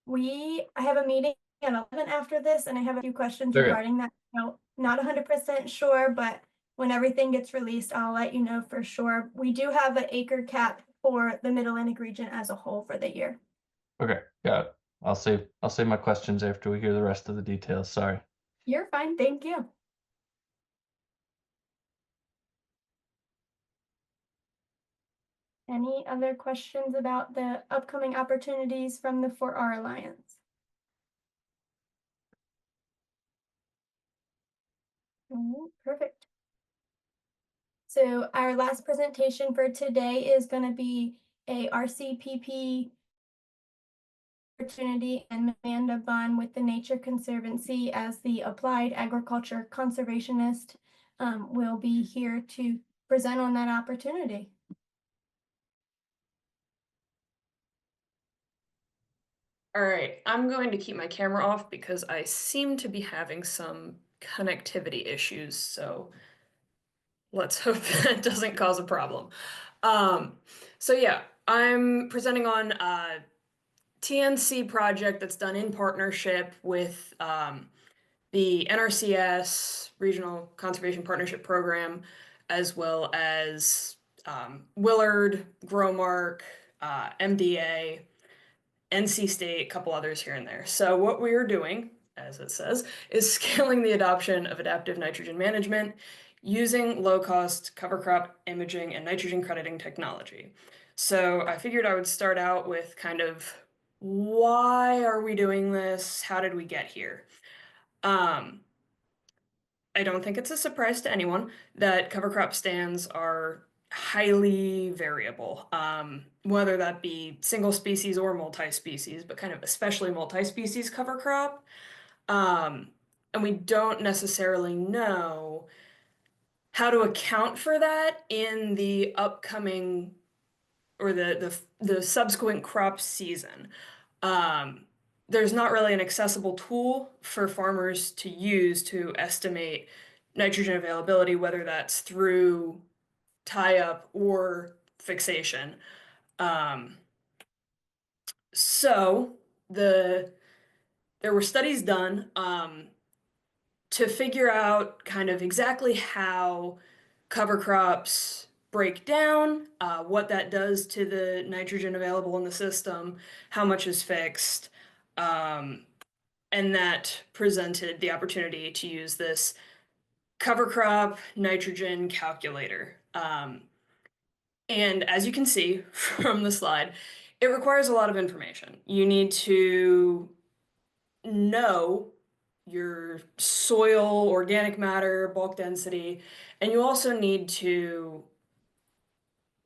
I have a meeting at 11 after this, and I have a few questions Okay. regarding that. No, not 100% sure, but when everything gets released, I'll let you know for sure. We do have an acre cap for the Mid-Atlantic region as a whole for the year. Okay, got it. I'll save my questions after we hear the rest of the details. Sorry. You're fine, thank you. Any other questions about the upcoming opportunities from the 4R Alliance? Perfect. So our last presentation for today is going to be a RCPP opportunity, and Amanda Bunn with the Nature Conservancy as the Applied Agriculture Conservationist will be here to present on that opportunity. All right, I'm going to keep my camera off because I seem to be having some connectivity issues, so let's hope that doesn't cause a problem. So yeah, I'm presenting on a TNC project that's done in partnership with the NRCS Regional Conservation Partnership Program, as well as Willard, Growmark, MDA, NC State, a couple others here and there. So what we are doing, as it says, is scaling the adoption of adaptive nitrogen management using low-cost cover crop imaging and nitrogen crediting technology. So I figured I would start out with kind of why are we doing this? How did we get here? I don't think it's a surprise to anyone that cover crop stands are highly variable, whether that be single species or multi-species, but kind of especially multi-species cover crop. And we don't necessarily know how to account for that in the upcoming or the subsequent crop season. There's not really an accessible tool for farmers to use to estimate nitrogen availability, whether that's through tie-up or fixation. So there were studies done to figure out kind of exactly how cover crops break down, what that does to the nitrogen available in the system, how much is fixed, and that presented the opportunity to use this cover crop nitrogen calculator. And as you can see from the slide, it requires a lot of information. You need to know your soil, organic matter, bulk density, and you also need to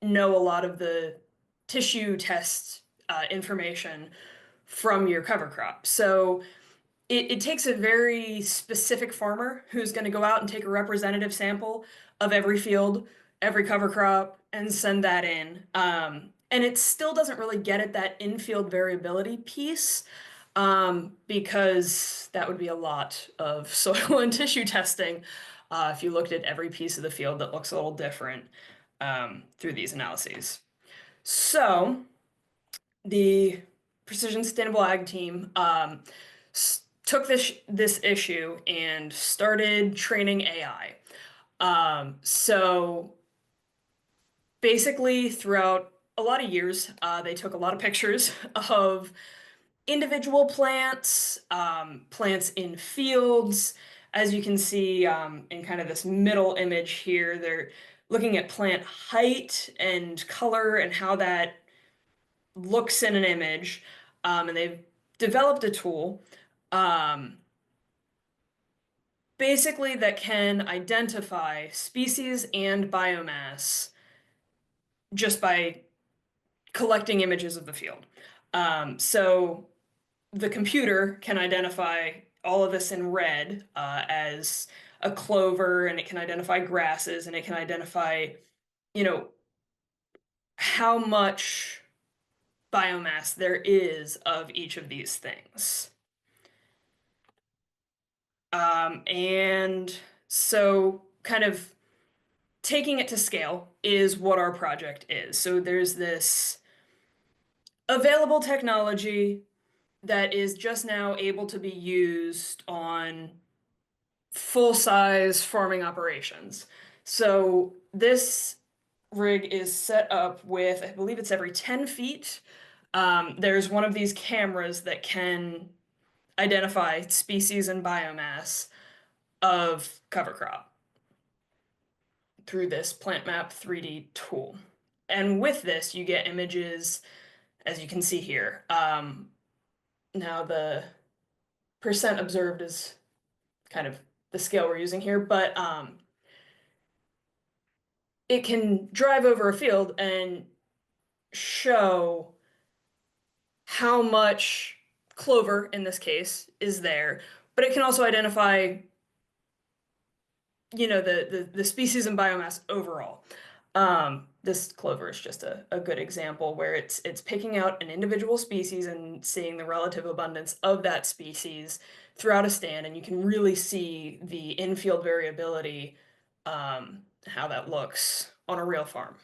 know a lot of the tissue test information from your cover crop. So it takes a very specific farmer who's going to go out and take a representative sample of every field, every cover crop, and send that in. And it still doesn't really get at that in-field variability piece because that would be a lot of soil and tissue testing if you looked at every piece of the field that looks a little different through these analyses. So the Precision Sustainable Ag team took this issue and started training AI. So basically, throughout a lot of years, they took a lot of pictures of individual plants, plants in fields. As you can see in kind of this middle image here, they're looking at plant height and color and how that looks in an image. And they've developed a tool basically that can identify species and biomass just by collecting images of the field. So the computer can identify all of this in red as a clover, and it can identify grasses, and it can identify, you know, how much biomass there is of each of these things. And so kind of taking it to scale is what our project is. So there's this available technology that is just now able to be used on full-size farming operations. So this rig is set up with, I believe it's every 10 feet. There's one of these cameras that can identify species and biomass of cover crop through this Plant Map 3D tool. And with this, you get images, as you can see here. Now the percent observed is kind of the scale we're using here, but it can drive over a field and show how much clover, in this case, is there, but it can also identify, you know, the species and biomass overall. This clover is just a good example where it's picking out an individual species and seeing the relative abundance of that species throughout a stand, and you can really see the in-field variability, how that looks on a real farm.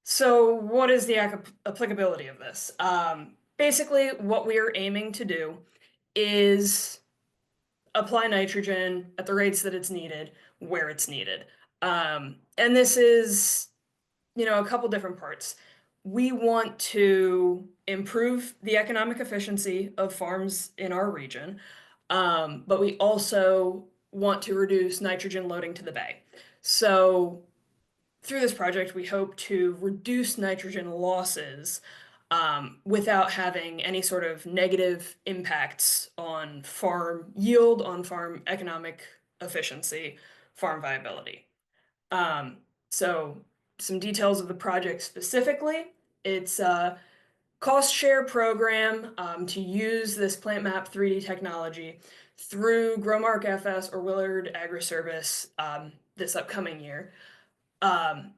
So what is the applicability of this? Basically, what we are aiming to do is apply nitrogen at the rates that it's needed, where it's needed. And this is, you know, a couple different parts. We want to improve the economic efficiency of farms in our region, but we also want to reduce nitrogen loading to the bay. So through this project, we hope to reduce nitrogen losses without having any sort of negative impacts on farm yield, on farm economic efficiency, farm viability. So some details of the project specifically. It's a cost share program to use this Plant Map 3D technology through Growmark FS or Willard Agri-Service this upcoming year.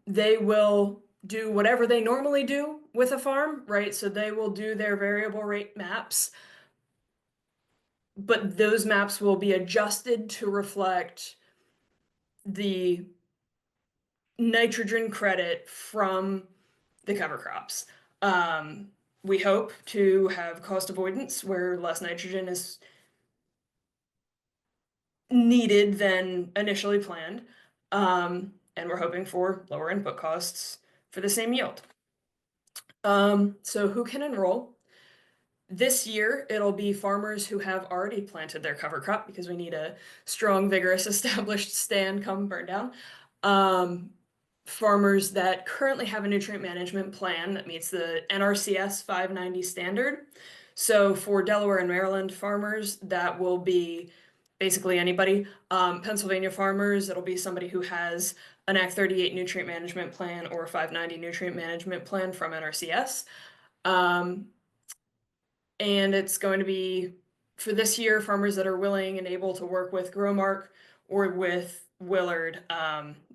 They will do whatever they normally do with a farm, right? So they will do their variable rate maps, but those maps will be adjusted to reflect the nitrogen credit from the cover crops. We hope to have cost avoidance where less nitrogen is needed than initially planned. And we're hoping for lower input costs for the same yield. So who can enroll? This year, it'll be farmers who have already planted their cover crop because we need a strong, vigorous, established stand come burn down. Farmers that currently have a nutrient management plan that meets the NRCS 590 standard. So for Delaware and Maryland farmers, that will be basically anybody. Pennsylvania farmers, it'll be somebody who has an Act 38 nutrient management plan or a 590 nutrient management plan from NRCS. And it's going to be, for this year, farmers that are willing and able to work with Growmark or with Willard.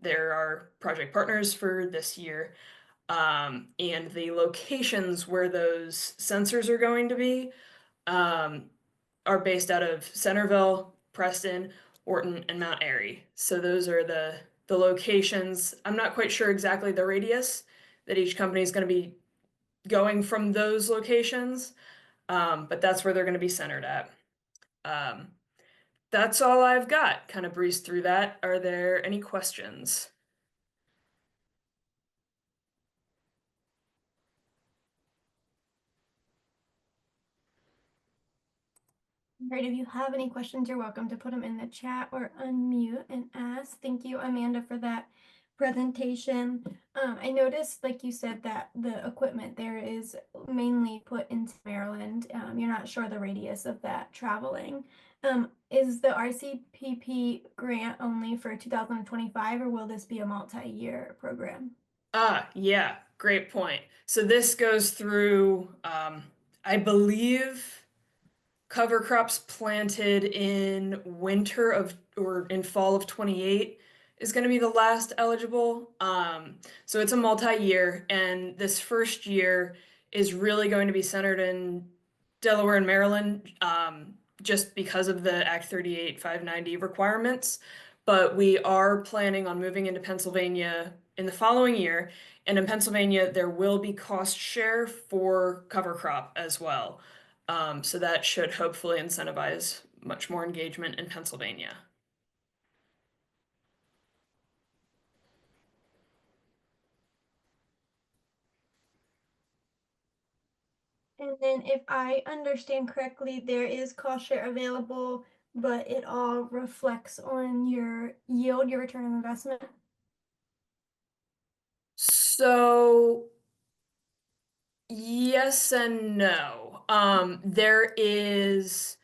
They're our project partners for this year. And the locations where those sensors are going to be are based out of Centerville, Preston, Orton, and Mount Airy. So those are the locations. I'm not quite sure exactly the radius that each company is going to be going from those locations. but that's where they're going to be centered at. That's all I've got. Kind of breezed through that. Are there any questions? Right, if you have any questions, you're welcome to put them in the chat or unmute and ask. Thank you, Amanda, for that presentation. I noticed, like you said, that the equipment there is mainly put into Maryland. You're not sure the radius of that traveling. Is the RCPP grant only for 2025, or will this be a multi-year program? Yeah, great point. So this goes through, I believe, cover crops planted in winter of or in fall of 28 is going to be the last eligible. So it's a multi-year, and this first year is really going to be centered in Delaware and Maryland, just because of the Act 38 590 requirements. But we are planning on moving into Pennsylvania in the following year. And in Pennsylvania, there will be cost share for cover crop as well. So that should hopefully incentivize much more engagement in Pennsylvania. And then if I understand correctly, there is cost share available, but it all reflects on your yield, your return on investment. So yes and no. There is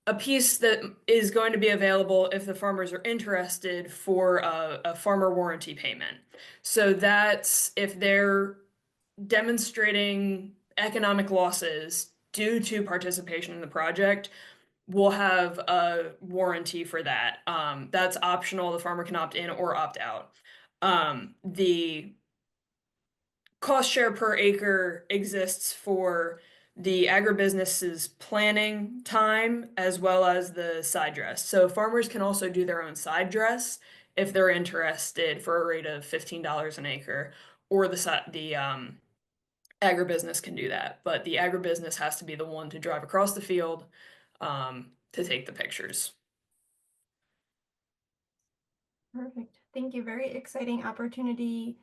a piece that is going to be available if the farmers are interested for a farmer warranty payment. So that's if they're demonstrating economic losses due to participation in the project, we'll have a warranty for that. That's optional. The farmer can opt in or opt out. The cost share per acre exists for the agribusiness's planning time as well as the side dress. So farmers can also do their own side dress if they're interested for a rate of $15 an acre, or the agribusiness can do that. But the agribusiness has to be the one to drive across the field to take the pictures. Perfect. Thank you. Very exciting opportunity.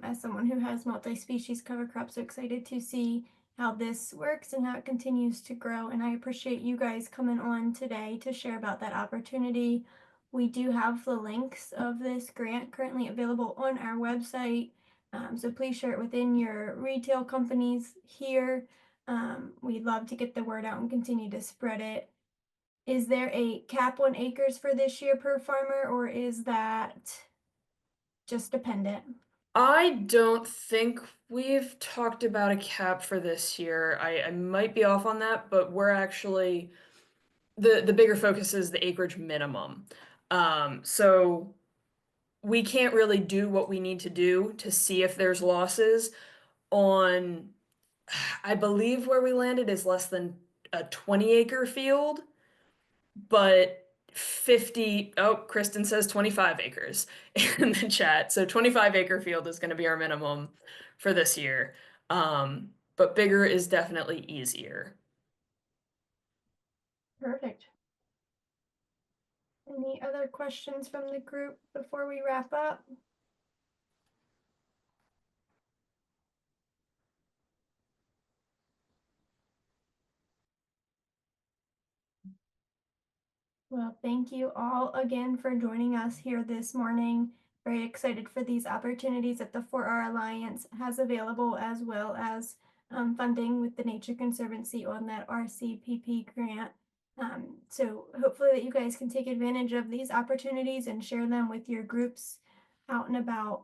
As someone who has multi-species cover crops, so excited to see how this works and how it continues to grow. And I appreciate you guys coming on today to share about that opportunity. We do have the links of this grant currently available on our website. So please share it within your retail companies here. We'd love to get the word out and continue to spread it. Is there a cap on acres for this year per farmer, or is that just dependent? I don't think we've talked about a cap for this year. I might be off on that, but we're actually the bigger focus is the acreage minimum. So we can't really do what we need to do to see if there's losses on, I believe where we landed is less than a 20-acre field, but 50, oh, Kristen says 25 acres in the chat. So 25-acre field is going to be our minimum for this year. But bigger is definitely easier. Perfect. Any other questions from the group before we wrap up? Well, thank you all again for joining us here this morning. Very excited for these opportunities that the 4R Alliance has available, as well as funding with the Nature Conservancy on that RCPP grant. So hopefully that you guys can take advantage of these opportunities and share them with your groups out and about.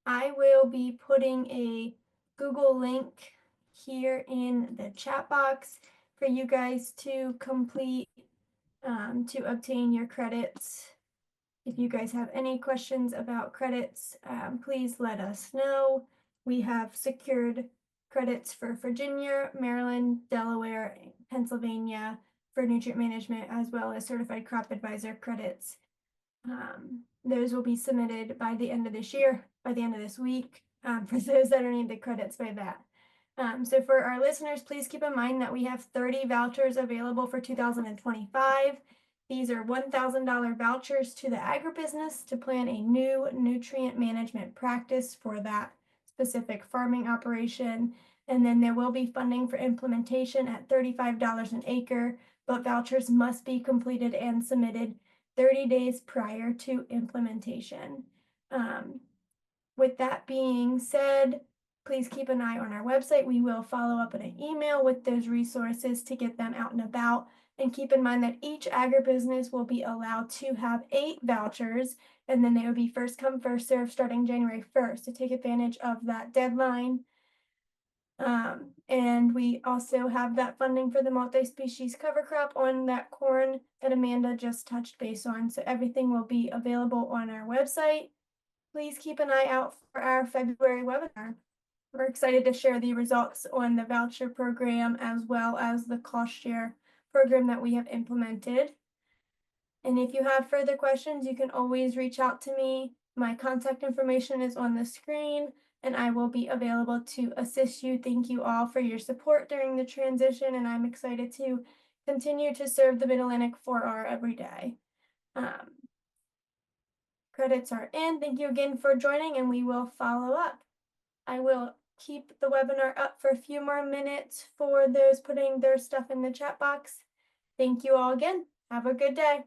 I will be putting a Google link here in the chat box for you guys to complete to obtain your credits. If you guys have any questions about credits, please let us know. We have secured credits for Virginia, Maryland, Delaware, Pennsylvania for nutrient management, as well as certified crop advisor credits. Those will be submitted by the end of this year, by the end of this week, for those that are need the credits by that. So for our listeners, please keep in mind that we have 30 vouchers available for 2025. These are $1,000 vouchers to the agribusiness to plan a new nutrient management practice for that specific farming operation. And then there will be funding for implementation at $35 an acre, but vouchers must be completed and submitted 30 days prior to implementation. With that being said, please keep an eye on our website. We will follow up in an email with those resources to get them out and about. And keep in mind that each agribusiness will be allowed to have 8 vouchers, and then they will be first come, first served starting January 1st to take advantage of that deadline. And we also have that funding for the multi-species cover crop on that corn that Amanda just touched base on. So everything will be available on our website. Please keep an eye out for our February webinar. We're excited to share the results on the voucher program as well as the cost share program that we have implemented. And if you have further questions, you can always reach out to me. My contact information is on the screen, and I will be available to assist you. Thank you all for your support during the transition, and I'm excited to continue to serve the Mid-Atlantic 4R every day. Credits are in. Thank you again for joining, and we will follow up. I will keep the webinar up for a few more minutes for those putting their stuff in the chat box. Thank you all again. Have a good day.